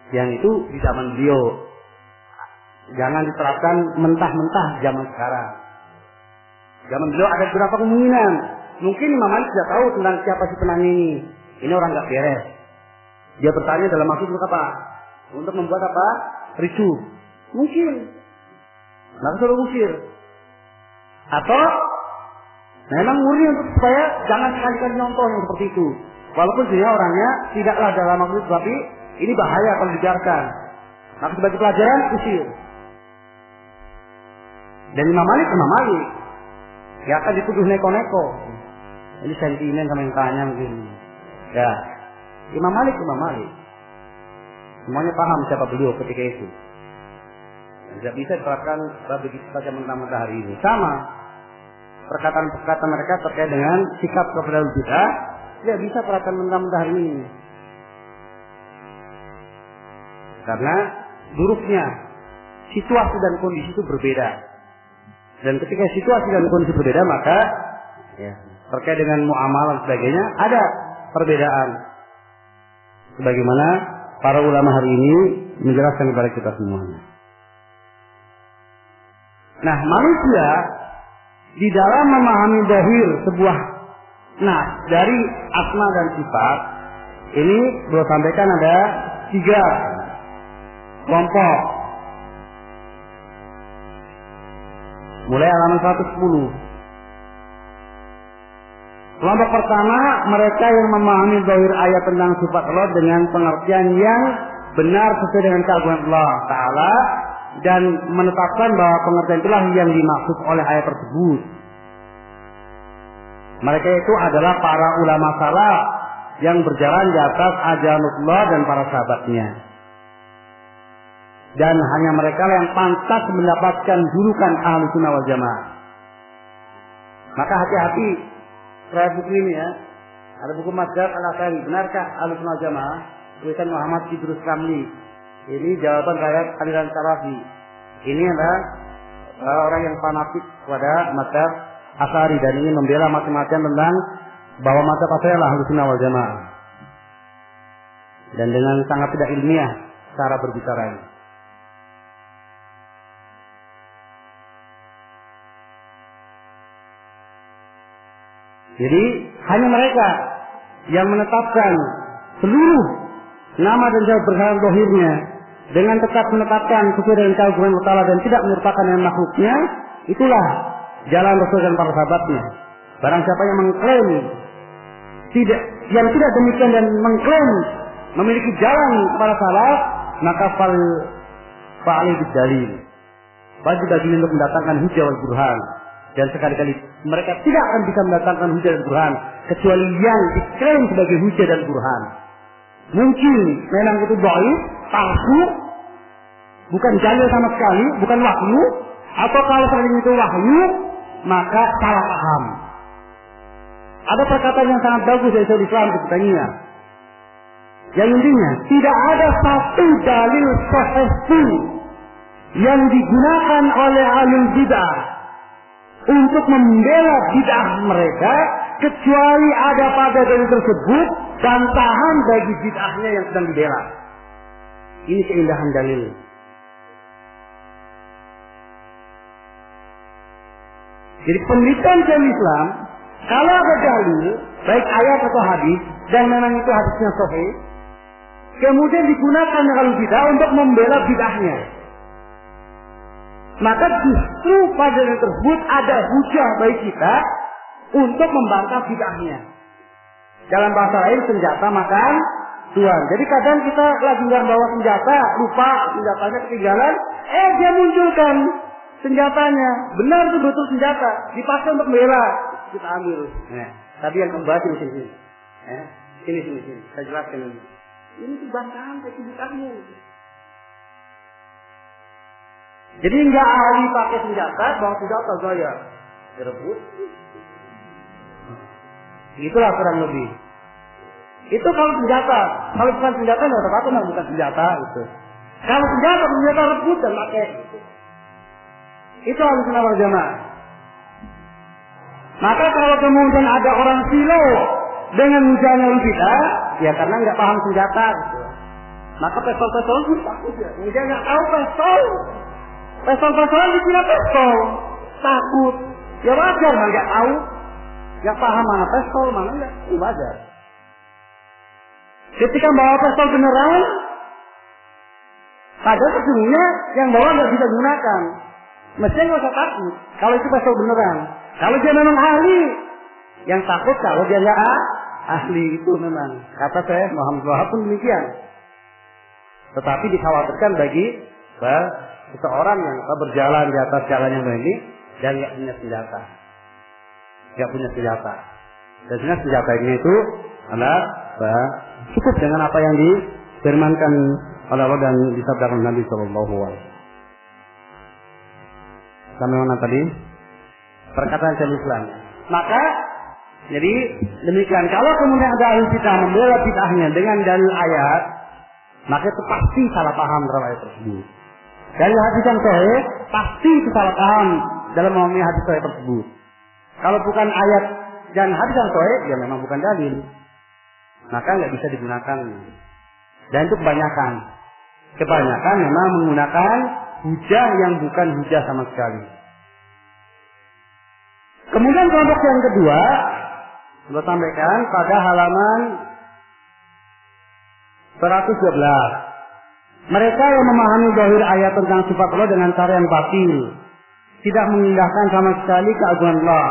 Yang itu di zaman beliau. Jangan diterapkan mentah-mentah zaman sekarang. Zaman beliau ada beberapa kemungkinan. Mungkin Imam Malik tidak tahu tentang siapa si penanya ini. Ini orang nggak beres. Dia bertanya dalam maksud untuk apa? Untuk membuat apa? Ricuh. Mungkin. Maka suruh usir. Atau memang murni untuk supaya jangan sekali-kali nyontoh yang seperti itu. Walaupun sebenarnya orangnya tidaklah dalam maksud, tapi ini bahaya kalau dibiarkan. Maka sebagai pelajaran usir. Dan Imam Malik. Ya akan dituduh neko-neko. Ini sentimen sama yang tanya mungkin. Ya, Imam Malik. Semuanya paham siapa beliau ketika itu. Tidak bisa diterapkan bagi kita mentah-mentah hari ini. Sama perkataan-perkataan mereka terkait dengan sikap kepada bid'ah tidak bisa diterapkan mentah-mentah hari ini. Karena buruknya situasi dan kondisi itu berbeda. Dan ketika situasi dan kondisi berbeda, maka ya, terkait dengan muamalah dan sebagainya ada perbedaan. Sebagaimana para ulama hari ini menjelaskan kepada kita semuanya. Nah, manusia di dalam memahami zahir sebuah dari asma dan sifat ini beliau sampaikan ada 3 kelompok. Mulai halaman 110. Kelompok pertama, mereka yang memahami zahir ayat tentang sifat Allah dengan pengertian yang benar sesuai dengan keagungan Allah Ta'ala dan menetapkan bahwa pengertian itulah yang dimaksud oleh ayat tersebut. Mereka itu adalah para ulama salaf yang berjalan di atas ajaran Allah dan para sahabatnya. Dan hanya mereka yang pantas mendapatkan julukan Ahlus Sunnah wal Jamaah. Maka hati-hati terhadap buku ini ya. Ada buku Mazhab Al-Asy'ari, benarkah Ahlus Sunnah wal Jamaah? Tulisan Muhammad Idrus Kamli. Ini jawaban rakyat aliran Salafi. Ini adalah orang yang fanatik kepada mazhab Asy'ari dan ingin membela macam-macam tentang bahwa mazhab Asy'ari adalah Ahlus Sunnah wal Jamaah. Dan dengan sangat tidak ilmiah cara berbicaranya. Jadi hanya mereka yang menetapkan seluruh nama dan jawab berhalang zahirnya dengan tetap menetapkan sesuai dengan keagungan Allah Ta'ala dan tidak menyertakan dengan makhluknya, itulah jalan Rasul dan para sahabatnya. Barang siapa yang mengklaim yang tidak demikian dan mengklaim memiliki jalan kepada salaf, maka fa'alih bidalil. Wajib baginya untuk mendatangkan hujjah wal burhan. Dan sekali-kali mereka tidak akan bisa mendatangkan hujjah dan burhan kecuali yang diklaim sebagai hujjah dan burhan. Mungkin memang itu dhaif, palsu, bukan jalil sama sekali, bukan wahyu, atau kalau seandainya itu wahyu, maka salah paham. Ada perkataan yang sangat bagus dari Syaikhul Islam sebetulnya. Yang intinya, tidak ada satu dalil sahih pun yang digunakan oleh ahlul bid'ah untuk membela bid'ah mereka kecuali ada pada dalil tersebut bantahan bagi bid'ahnya yang sedang dibela. Ini keindahan dalil. Jadi penelitian Syaikhul Islam, kalau ada dalil baik ayat atau hadis dan memang itu hadisnya sahih, kemudian digunakan ahlul bidah untuk membela bid'ahnya, maka justru pada yang tersebut ada hujah bagi kita untuk membantah bid'ahnya. Dalam bahasa lain, senjata makan tuan. Jadi kadang kita lagi nggak bawa senjata, lupa senjatanya ketinggalan, dia munculkan senjatanya. Benar itu betul senjata, dipakai untuk membela, kita ambil. Tapi yang kembali di sini. Sini. Saya jelaskan ini. Ini tuh bantahan bagi bid'ahnya. Jadi nggak ahli pakai senjata, bawa senjata saya direbut. Itulah kurang lebih. Itu kalau senjata. Kalau bukan senjata nggak apa-apa, bukan senjata itu. Kalau senjata rebut dan pakai. Itu harus kenal jamaah. Maka kalau kemudian ada orang silo dengan hujahnya bidah, ya karena nggak paham senjata. Gitu. Maka pistol pun takut ya. Dia nggak tahu pistol. Pistol dikira pistol, takut. Ya wajar, nggak tahu. Nggak paham mana pistol, mana nggak, wajar. Ketika bawa pistol beneran, padahal sesungguhnya yang bawa nggak bisa gunakan. Mestinya nggak usah takut. Kalau itu pistol beneran. Kalau dia memang ahli, yang takut kalau dia nggak ahli itu memang. Kata saya Muhammad Wahab pun demikian. Tetapi dikhawatirkan bagi seseorang yang berjalan di atas jalan yang ini dan nggak punya senjata. Dan senjata ini itu adalah cukup dengan apa yang difirmankan oleh Allah dan disabdakan Nabi Sallallahu Alaihi Wasallam. Sampai mana tadi? Perkataan Syaikhul Islam. Maka jadi demikian. Kalau kemudian ada ahli bidah membela bid'ahnya dengan dalil ayat, maka itu pasti salah paham terhadap ayat tersebut. Dari hadis yang sahih, pasti itu salah paham dalam memahami hadis sahih tersebut. Kalau bukan ayat dan hadis yang sahih, ya memang bukan dalil. Maka nggak bisa digunakan. Dan itu kebanyakan. Kebanyakan memang menggunakan hujah yang bukan hujah sama sekali. Kemudian kelompok yang kedua, saya sampaikan pada halaman 112. Mereka yang memahami zahir ayat tentang sifat Allah dengan cara yang batil, tidak mengindahkan sama sekali keagungan Allah.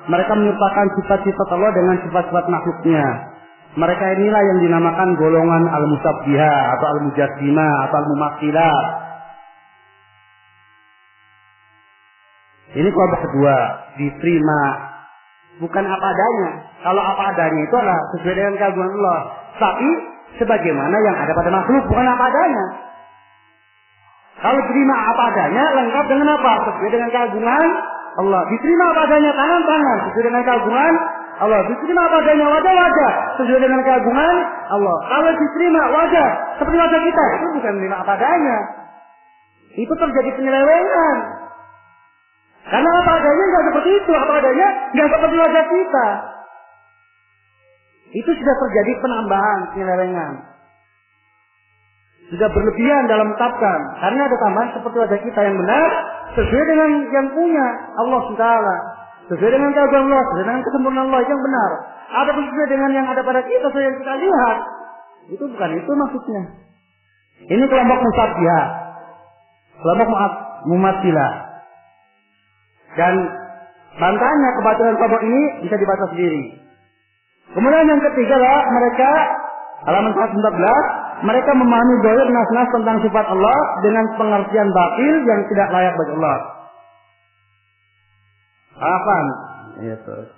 Mereka menyertakan sifat-sifat Allah dengan sifat-sifat makhluknya. Mereka inilah yang dinamakan golongan al-musabbihah atau al-mujassimah atau al-mumatsilah. Ini kelompok kedua, diterima bukan apa adanya. Kalau apa adanya itu adalah sesuai dengan keagungan Allah. Tapi sebagaimana yang ada pada makhluk, bukan apa adanya. Kalau diterima apa adanya, lengkap dengan apa? Sesuai dengan keagungan Allah. Diterima apa adanya tangan-tangan, sesuai dengan keagungan Allah. Diterima apa adanya wajah-wajah, sesuai dengan keagungan Allah. Kalau diterima wajah seperti wajah kita, itu bukan menerima apa adanya. Itu terjadi penyelewengan. Karena apa adanya nggak seperti itu, apa adanya nggak seperti wajah kita. Itu sudah terjadi penambahan, penyelewengan. Sudah berlebihan dalam menetapkan. Karena ada tambahan seperti wajah kita yang benar, sesuai dengan yang punya Allah SWT. Sesuai dengan keagungan Allah, sesuai dengan kesempurnaan Allah yang benar. Ada sesuai dengan yang ada pada kita, sesuai yang kita lihat. Itu bukan itu maksudnya. Ini kelompok musabbihah, kelompok mumatsilah. Dan bantahannya kebatilan kelompok ini bisa dibaca sendiri. Kemudian yang ketiga lah, mereka halaman 114, mereka memahami zahir nas-nas tentang sifat Allah dengan pengertian batil yang tidak layak bagi Allah. Apa? Ya terus.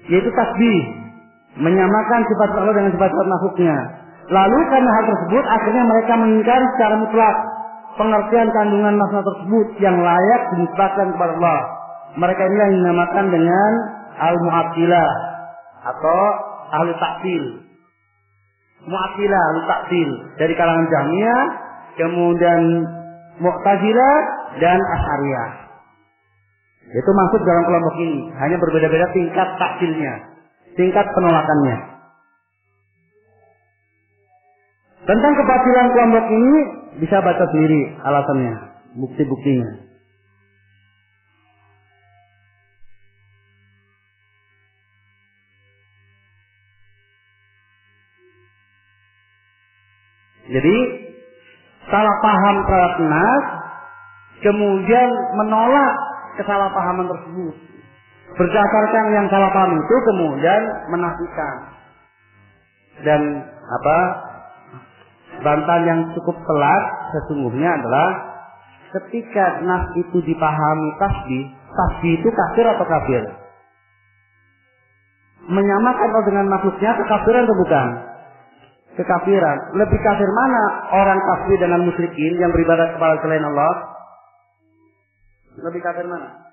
Yaitu tasbih, menyamakan sifat Allah dengan sifat-sifat makhluknya. Lalu karena hal tersebut akhirnya mereka mengingkari secara mutlak pengertian kandungan makna tersebut yang layak dinisbatkan kepada Allah. Mereka ini yang dinamakan dengan al-mu'attilah atau ahli ta'til. Mu'attilah, ahli ta'til dari kalangan Jahmiyah, kemudian Mu'tazilah dan Asy'ariyah. Itu masuk dalam kelompok ini, hanya berbeda-beda tingkat ta'tilnya, tingkat penolakannya. Tentang kebatilan kelompok ini bisa baca sendiri alasannya, bukti-buktinya. Jadi salah paham terhadap nas, kemudian menolak kesalahpahaman tersebut. Berdasarkan yang salah paham itu kemudian menafikan. Dan bantahan yang cukup telat sesungguhnya adalah ketika nas itu dipahami tasbih itu kafir atau kafir? Menyamakan Allah dengan makhluknya kekafiran atau bukan? Kekafiran. Lebih kafir mana orang tasbih dengan musyrikin yang beribadah kepada selain Allah? Lebih kafir mana?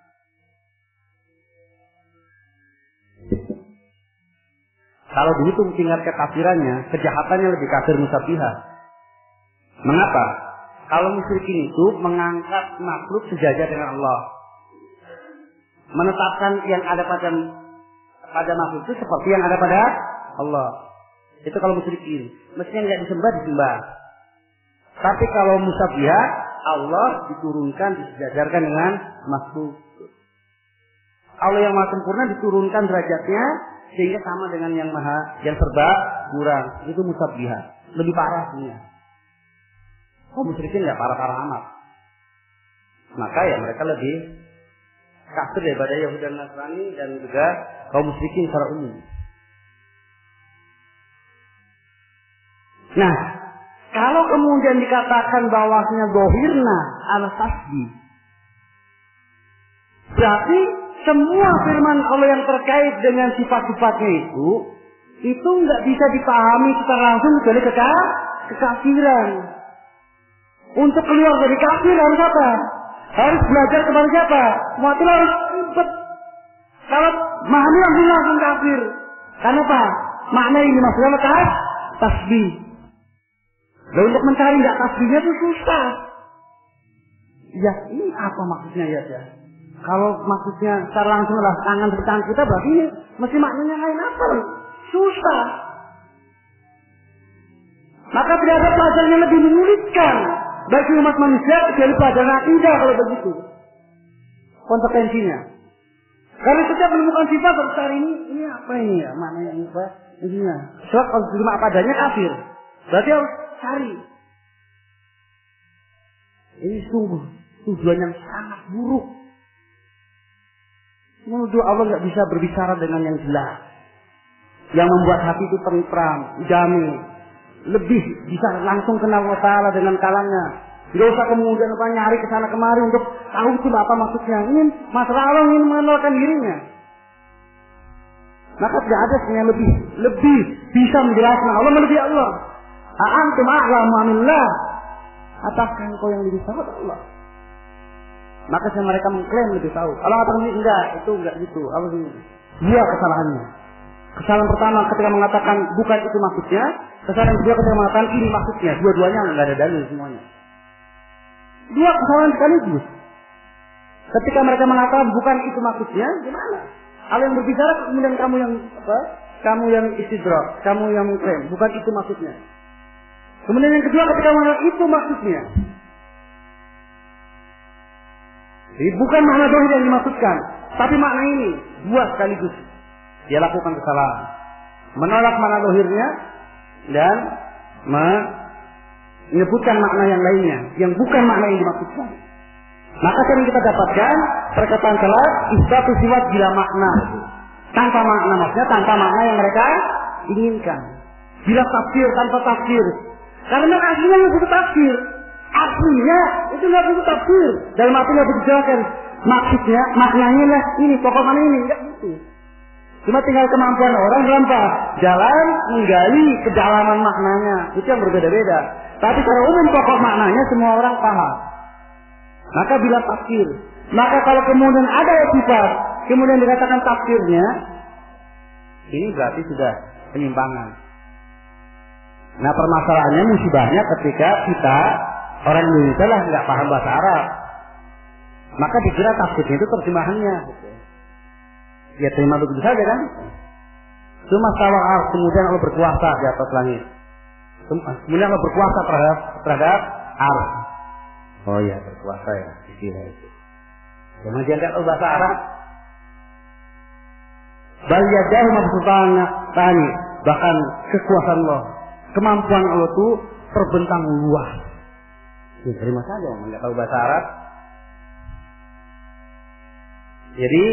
Kalau dihitung tingkat kekafirannya, kejahatannya lebih kafir musabbihah. Mengapa? Kalau musyrikin itu mengangkat makhluk sejajar dengan Allah. Menetapkan yang ada pada makhluk itu seperti yang ada pada Allah. Itu kalau musyrikin. Mestinya nggak disembah. Tapi kalau musabbihah, Allah diturunkan, disejajarkan dengan makhluk. Allah yang maha sempurna diturunkan derajatnya sehingga sama dengan yang serba kurang. Itu musabbihah. Lebih parah sebenarnya. Musyrikin nggak parah-parah amat. Maka ya mereka lebih kafir daripada Yahudi dan Nasrani dan juga kaum musyrikin secara umum. Nah, kalau kemudian dikatakan bahwasanya dohirna ala tasbih, berarti semua firman Allah yang terkait dengan sifat-sifatnya itu nggak bisa dipahami secara langsung kecuali kekafiran. Untuk keluar dari kafir harus apa? Harus belajar kepada siapa? Mu'tazilah harus ribet. Kalau memahami langsung kafir. Karena apa? Makna ini maksudnya tasbih. Dan untuk mencari nggak tasbihnya itu susah. Ya ini apa maksudnya ya? Kalau maksudnya secara langsung adalah tangan di tangan kita, berarti ini mesti maknanya lain apa? Susah. Maka tidak ada pelajaran yang lebih menyulitkan bagi umat manusia kecuali pelajaran akidah kalau begitu. Konsekuensinya. Karena setiap menemukan sifat harus cari ini apa ini ya? Maknanya ini apa? Ininya. Sebab kalau terima apa adanya kafir. Berarti harus cari. Ini sungguh tujuan yang sangat buruk. Menuduh Allah nggak bisa berbicara dengan yang jelas, yang membuat hati itu tentram, damai, lebih bisa langsung kenal Allah Taala dengan kalamnya. Nggak usah kemudian nyari ke sana kemari untuk tahu itu apa maksudnya. Ini masalah Allah ingin mengenalkan dirinya. Maka tidak ada yang lebih bisa menjelaskan Allah melebihi Allah. Antum a'lamu amillah. Apakah engkau yang lebih tahu Allah? Maka mereka mengklaim lebih tahu. Allah katakan enggak, itu enggak gitu. Allah ini. Dua kesalahannya. Kesalahan pertama ketika mengatakan bukan itu maksudnya. Kesalahan kedua ketika mengatakan ini maksudnya. Dua-duanya enggak ada dalil semuanya. Dua kesalahan sekaligus. Ketika mereka mengatakan bukan itu maksudnya, gimana? Allah yang berbicara kemudian kamu yang apa? Kamu yang istidrak, kamu yang mengklaim bukan itu maksudnya. Kemudian yang kedua ketika mengatakan itu maksudnya. Jadi bukan makna dohir yang dimaksudkan, tapi makna ini dua sekaligus. Dia lakukan kesalahan, menolak makna dohirnya dan menyebutkan makna yang lainnya, yang bukan makna yang dimaksudkan. Maka sering kita dapatkan perkataan salah isbatu sifat bila makna, tanpa makna, maksudnya tanpa makna yang mereka inginkan. Bila tafsir tanpa tafsir, karena aslinya yang butuh tafsir. Aslinya itu nggak butuh tafsir. Dalam arti nggak butuh dijelaskan. Maksudnya, maknanya lah ini, pokok mana ini, nggak butuh. Cuma tinggal kemampuan orang dalam jalan menggali kedalaman maknanya. Itu yang berbeda-beda. Tapi secara umum pokok maknanya semua orang paham. Maka bila tafsir, maka kalau kemudian ada sifat, kemudian dikatakan tafsirnya, ini berarti sudah penyimpangan. Nah permasalahannya musibahnya ketika kita orang Indonesia lah nggak paham bahasa Arab, maka dikira tafsirnya itu terjemahannya. Ya terima begitu saja kan? Cuma tawaf kemudian Allah berkuasa di atas langit. Kemudian Allah berkuasa terhadap arus. Oh ya berkuasa ya, dikira itu. Jangan jangan bahasa Arab. Bal yadahu mabsuutana tani, bahkan kekuasaan Allah, kemampuan Allah itu terbentang luas. Ya, terima saja, nggak tahu bahasa Arab. Jadi,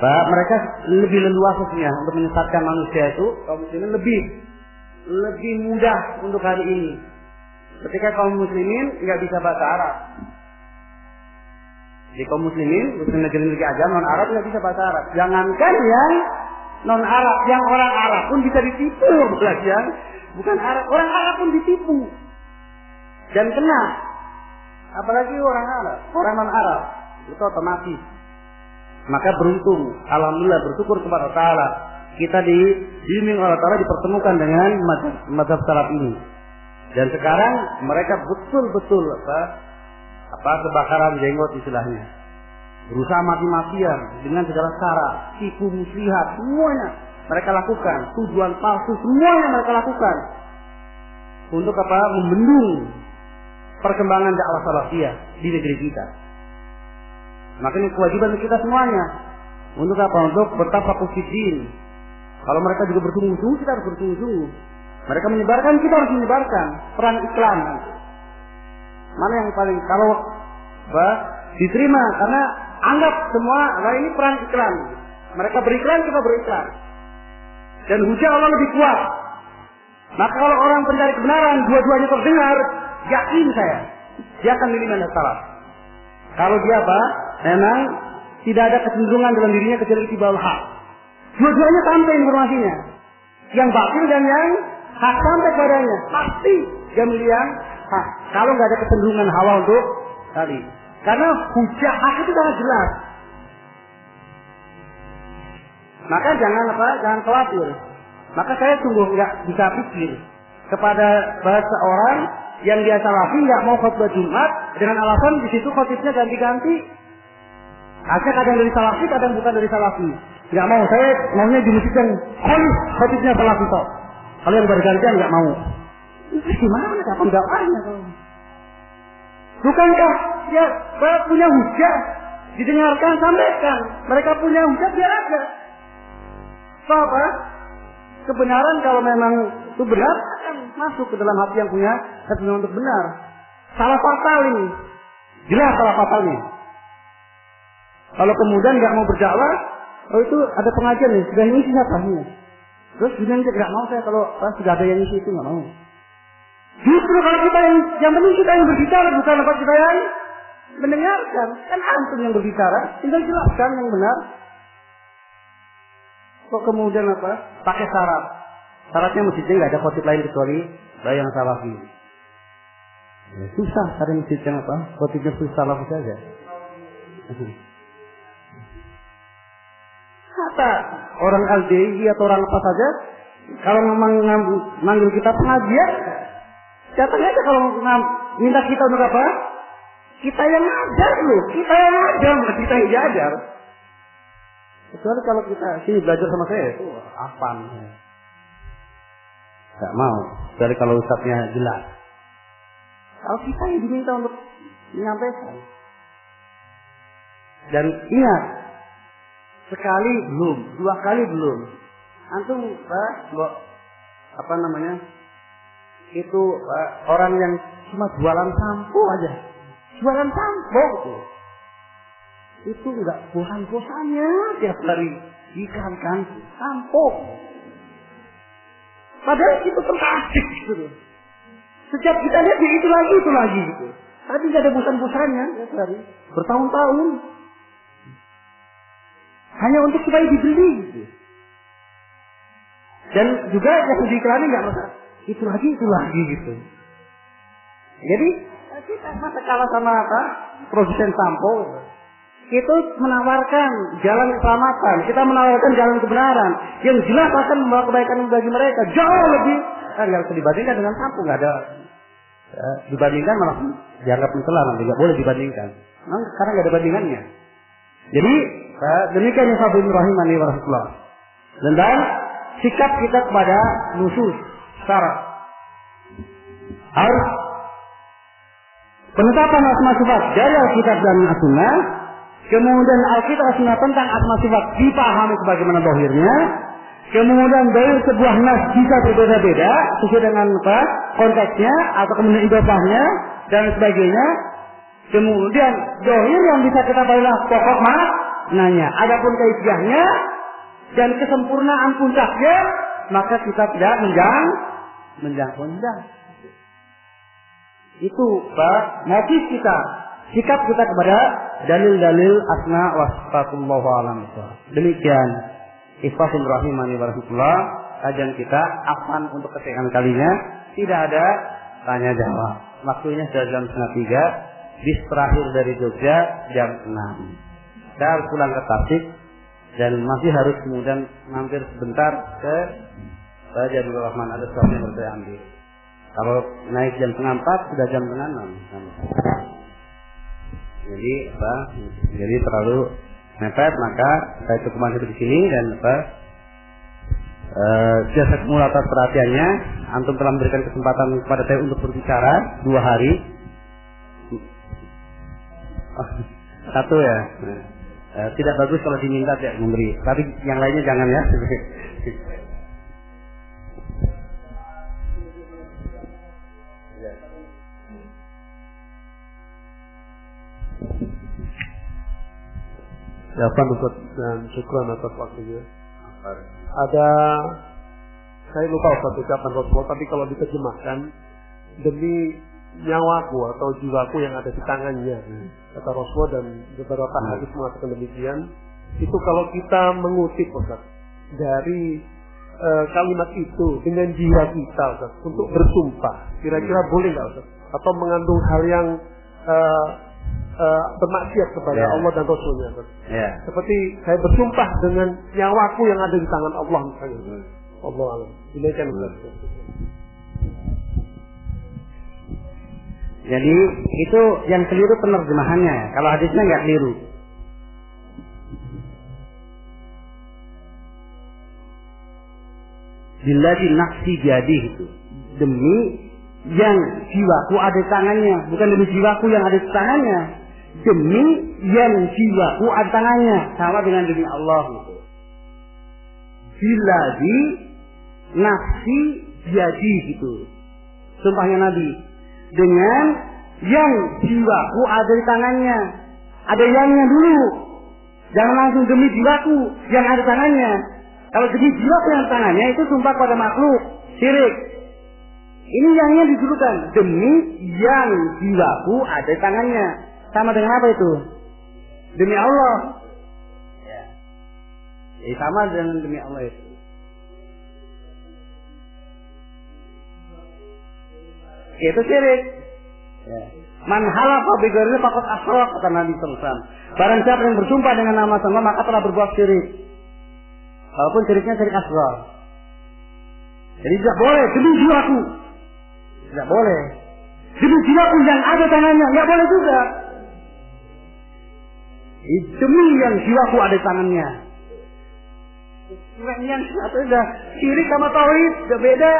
mereka lebih leluasanya untuk menyesatkan manusia itu, kaum muslimin lebih mudah untuk hari ini. Ketika kaum muslimin nggak bisa bahasa Arab. Di kaum muslimin, muslim negeri-negeri agama non Arab nggak bisa bahasa Arab. Jangankan yang non Arab, yang orang Arab pun bisa ditipu, bukan Arab, orang Arab pun ditipu dan kena. Apalagi orang Arab, orang non Arab itu otomatis. Maka beruntung, alhamdulillah, bersyukur kepada Ta'ala, kita dibimbing oleh Ta'ala, dipertemukan dengan mazhab salaf ini. Dan sekarang mereka betul-betul kebakaran jenggot istilahnya, berusaha mati-matian dengan segala cara, tipu muslihat, semuanya mereka lakukan, tujuan palsu semuanya mereka lakukan untuk membendung perkembangan dakwah salafiyah di negeri kita. Makanya kewajiban kita semuanya untuk untuk bertafakuh fiddin. Kalau mereka juga bersungguh-sungguh, kita harus bersungguh-sungguh. Mereka menyebarkan, kita harus menyebarkan peran iklan. Mana yang paling kalau diterima, karena anggap semua ini peran iklan. Mereka beriklan, kita beriklan. Dan hujah Allah lebih kuat. Maka kalau orang pencari kebenaran, dua-duanya terdengar, yakin saya, dia akan milih manhaj salaf. Kalau dia memang tidak ada kecenderungan dalam dirinya kecuali ittiba'ul haq. Dua-duanya sampai informasinya. Yang batil dan yang hak sampai padanya. Pasti dia milih yang hak. Kalau nggak ada kecenderungan hawa untuk tadi. Karena hujah hak itu sangat jelas. Maka jangan khawatir. Maka saya sungguh nggak bisa pikir kepada seorang yang dia salafi nggak mau khutbah Jumat dengan alasan di situ khotibnya ganti-ganti. Akhirnya kadang dari salafi, kadang bukan dari salafi. Nggak mau, saya maunya di masjid yang khotibnya salafi toh. Kalau yang bergantian nggak mau. Itu gimana? Kapan dakwahnya kalau? Bukankah ya punya hujah, didengarkan, sampaikan. Mereka punya hujah, biar aja. So, kebenaran kalau memang itu benar akan masuk ke dalam hati yang punya kecenderungan untuk benar. Salah fatal ini, jelas salah fatalnya. Kalau kemudian nggak mau berdakwah, itu ada pengajian nih, sudah ini siapa nih? Terus bilang nggak mau saya kalau sudah ada yang isi itu nggak mau. Justru kalau kita yang penting kita yang berbicara, bukan apa kita yang mendengarkan. Kan antum yang berbicara, tinggal jelaskan yang benar. Kok kemudian pakai syarat? Syaratnya masjidnya nggak ada khotib lain kecuali yang salafi. Ya, susah cari masjid yang khotibnya susah salafi saja. Kata orang LDI atau orang apa saja, kalau memang manggil kita pengajian, datang aja. Kalau minta kita untuk apa? Kita yang ngajar loh, kita yang ngajar, kita yang diajar. Kecuali kalau kita sini belajar sama saya, itu apaan? Gak mau. Kecuali kalau ustadznya jelas. Kalau kita yang diminta untuk menyampaikan. Dan ingat, sekali belum, dua kali belum. Antum itu orang yang cuma jualan sampo aja, jualan sampo gitu. Itu enggak bosan-bosannya tiap hari iklan kan sampo. Padahal itu terasik gitu. Sejak kita lihat itu lagi gitu. Tapi nggak ada bosan-bosannya tiap hari, bertahun-tahun. Hanya untuk supaya dibeli gitu. Dan juga yang diiklani nggak masalah. Itu lagi gitu. Jadi kita masa kalah sama produsen sampo. Itu menawarkan jalan keselamatan, kita menawarkan jalan kebenaran yang jelas akan membawa kebaikan bagi mereka jauh lebih. Nggak bisa dibandingkan dengan sampo, nggak ada dibandingkan malah dianggap mencela, nggak boleh dibandingkan. Karena nggak ada bandingannya. Jadi demikian yang Sahabat Rahimani wa rahmatullah. Dan sikap kita kepada nusus syarat harus penetapan asma sifat dari Alkitab dan As-Sunnah. Kemudian Alkitab As-Sunnah tentang asma sifat dipahami sebagaimana zahirnya. Kemudian dari sebuah nas bisa berbeda-beda sesuai dengan apa konteksnya atau kemudian idofahnya dan sebagainya. Kemudian dohir yang bisa kita bawalah pokok maknanya. Adapun kaifiahnya dan kesempurnaan puncaknya maka kita tidak menjangkau. Itu motif kita, sikap kita kepada dalil-dalil asma wa sifatullah alam. Demikian ikhwafin rahimani wa rahmatullah, kajian kita afan untuk kesekian kalinya, tidak ada tanya jawab. Waktunya sudah jam 2:30, bis terakhir dari Jogja jam 6. Saya harus pulang ke Tasik dan masih harus kemudian mampir sebentar ke Jadul Rahman, ada sesuatu yang harus saya ambil. Kalau naik jam 3:30 sudah jam 6. Jadi terlalu mepet, maka saya cukup di sini dan jasa kumul atas perhatiannya. Antum telah memberikan kesempatan kepada saya untuk berbicara 2 hari. Satu ya. Tidak bagus kalau diminta tidak memberi, tapi yang lainnya jangan ya. Ya, Ustaz, dan syukran atas waktunya. Saya lupa Ustaz ucapan Rasulullah, tapi kalau diterjemahkan, demi nyawaku atau jiwaku yang ada di tangannya, kata Rasulullah, dan beberapa hadis mengatakan demikian. Itu kalau kita mengutip Ustaz dari kalimat itu dengan jiwa kita Ustaz, untuk bersumpah, kira-kira boleh nggak Ustaz? Atau mengandung hal yang bermaksiat kepada Allah dan Rasulnya. Seperti saya bersumpah dengan nyawaku yang ada di tangan Allah misalnya. Allah alam. Demikian. Jadi itu yang keliru penerjemahannya. Kalau hadisnya nggak keliru. Billahi nafsi biadihi itu demi yang jiwaku ada di tangannya, bukan demi jiwaku yang ada di tangannya. Demi yang jiwaku ada di tangannya, sama dengan demi Allah gitu. Billahi nafsi biadihi gitu. Sumpahnya Nabi dengan yang jiwaku ada di tangannya. Ada yangnya dulu. Jangan langsung demi jiwaku yang ada di tangannya. Kalau demi jiwaku yang di tangannya itu sumpah pada makhluk, syirik. Ini yangnya didulukan demi yang jiwaku ada di tangannya. Sama dengan apa itu? Demi Allah. Ya. Jadi sama dengan demi Allah itu. Itu syirik. Ya. Man halafa bi ghairi faqad asyraka, kata Nabi sallallahu alaihi wasallam. Barang siapa yang bersumpah dengan nama Allah maka telah berbuat syirik. Walaupun syiriknya syirik asghar. Jadi tidak boleh demi jiwaku. Tidak boleh. Demi jiwaku yang ada tangannya, enggak boleh juga. Demi yang jiwaku ada tangannya. Yang satu sudah syirik sama tauhid, sudah beda.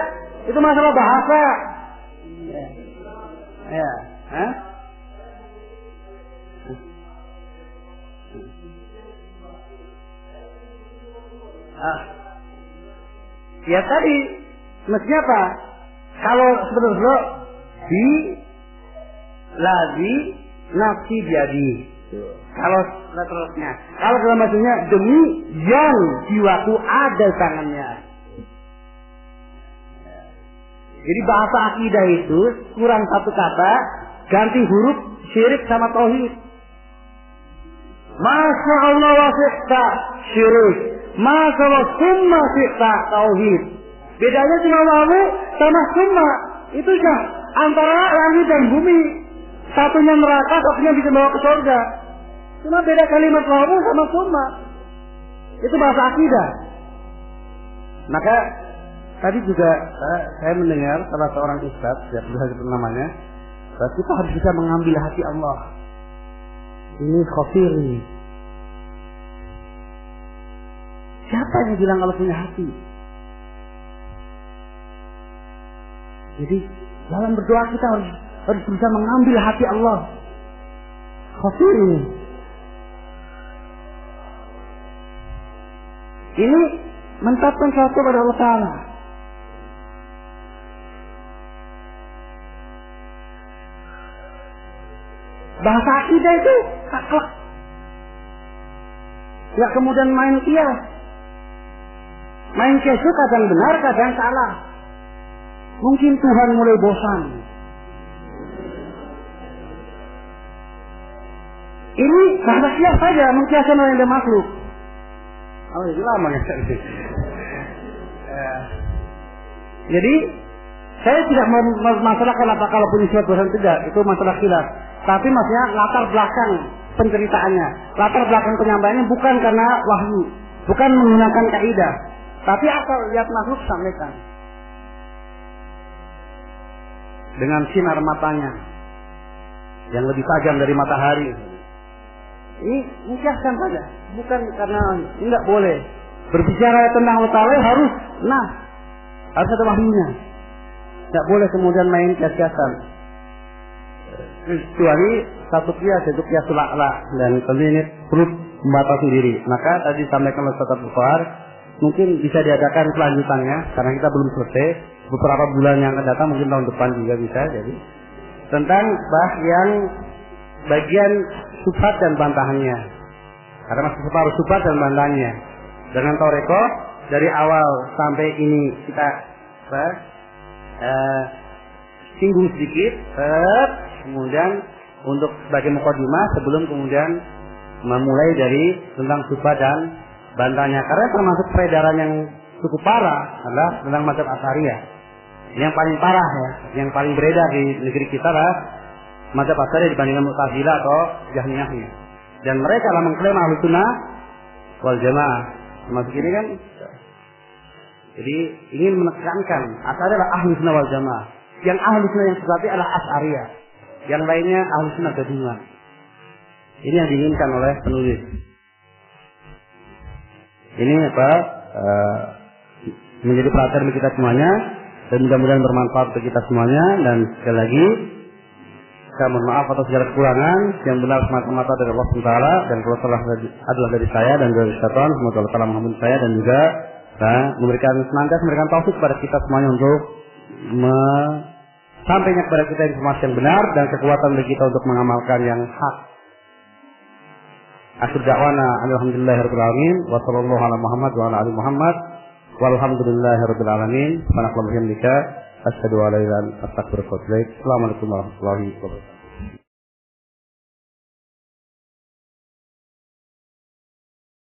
Itu masalah bahasa. Ya. Hah? Ya tadi mestinya apa? Kalau sebenarnya di lagi nafsi biadi. Kalau terusnya, kalau dalam maksudnya demi yang jiwaku ada tangannya. Jadi bahasa akidah itu kurang satu kata, ganti huruf syirik sama tauhid. Masya Allah wa fiqta syirik, Masya Allah summa fiqta tauhid. Bedanya cuma wawu sama summa. Itu kan antara langit dan bumi. Satunya neraka, satunya bisa bawa ke surga. Cuma beda kalimat wawu sama summa. Itu bahasa akidah. Maka tadi juga saya mendengar salah seorang ustaz, ya benar namanya, kita harus bisa mengambil hati Allah. Ini khafir nih. Siapa yang bilang kalau punya hati? Jadi dalam berdoa kita harus bisa mengambil hati Allah. Khafir ini. Ini Mentapkan sesuatu pada Allah Ta'ala. Bahasa akidah itu saklek. Nggak kemudian main kias. Main kias itu kadang benar, kadang salah. Mungkin Tuhan mulai bosan. Ini bahasa kias saja, mengkiaskan oleh yang makhluk. Oh, ini lama ya. Jadi saya tidak masalahkan apa kalau punya sifat bosan tidak, itu masalah khilaf. Tapi maksudnya latar belakang penceritaannya, latar belakang penyampaiannya bukan karena wahyu, bukan menggunakan kaidah, tapi asal lihat makhluk sampaikan dengan sinar matanya yang lebih tajam dari matahari. Ini mengiaskan saja, bukan karena enggak boleh berbicara tentang Allah Ta'ala harus ada wahyunya. Enggak boleh kemudian main kias-kiasan. Kecuali satu kias yaitu kiasul a'la, dan tentu ini perlu membatasi diri. Maka tadi disampaikan oleh Ustaz Bukhari, mungkin bisa diadakan kelanjutannya karena kita belum selesai. Beberapa bulan yang akan datang, mungkin tahun depan juga bisa. Jadi tentang bahas yang bagian subhat dan bantahannya. Karena masih separuh subhat dan bantahannya. Dengan toreko dari awal sampai ini kita singgung sedikit, kemudian untuk sebagai mukadimah sebelum kemudian memulai dari tentang subhat dan bantahannya. Karena termasuk peredaran yang cukup parah adalah tentang mazhab Asy'ariyah. Yang paling parah ya, yang paling beredar di negeri kita adalah mazhab Asy'ariyah dibandingkan Mu'tazilah atau Jahmiyahnya. Dan mereka adalah mengklaim Ahlus Sunnah wal Jamaah. Termasuk ini kan. Jadi ingin menekankan Asy'ariyah adalah Ahlus Sunnah wal Jamaah. Yang Ahlus Sunnah yang sejati adalah Asy'ariyah. Yang lainnya Ahlus Sunnah gabungan. Ini yang diinginkan oleh penulis. Ini menjadi perhatian bagi kita semuanya dan mudah-mudahan bermanfaat bagi kita semuanya. Dan sekali lagi saya mohon maaf atas segala kekurangan, yang benar semata-mata dari Allah SWT, dan kalau salah adalah dari saya dan dari syaitan. Semoga Allah Ta'ala mengampuni saya dan juga memberikan taufik kepada kita semuanya untuk sampainya kepada kita informasi yang benar dan kekuatan bagi kita untuk mengamalkan yang hak. Akhir da'wana alhamdulillahirabbil alamin wa sallallahu ala Muhammad wa ala ali Muhammad walhamdulillahirabbil alamin. Subhanakallahumma wa bihamdika asyhadu an la ilaha illa anta astaghfiruka wa atubu ilaik. Assalamualaikum warahmatullahi wabarakatuh.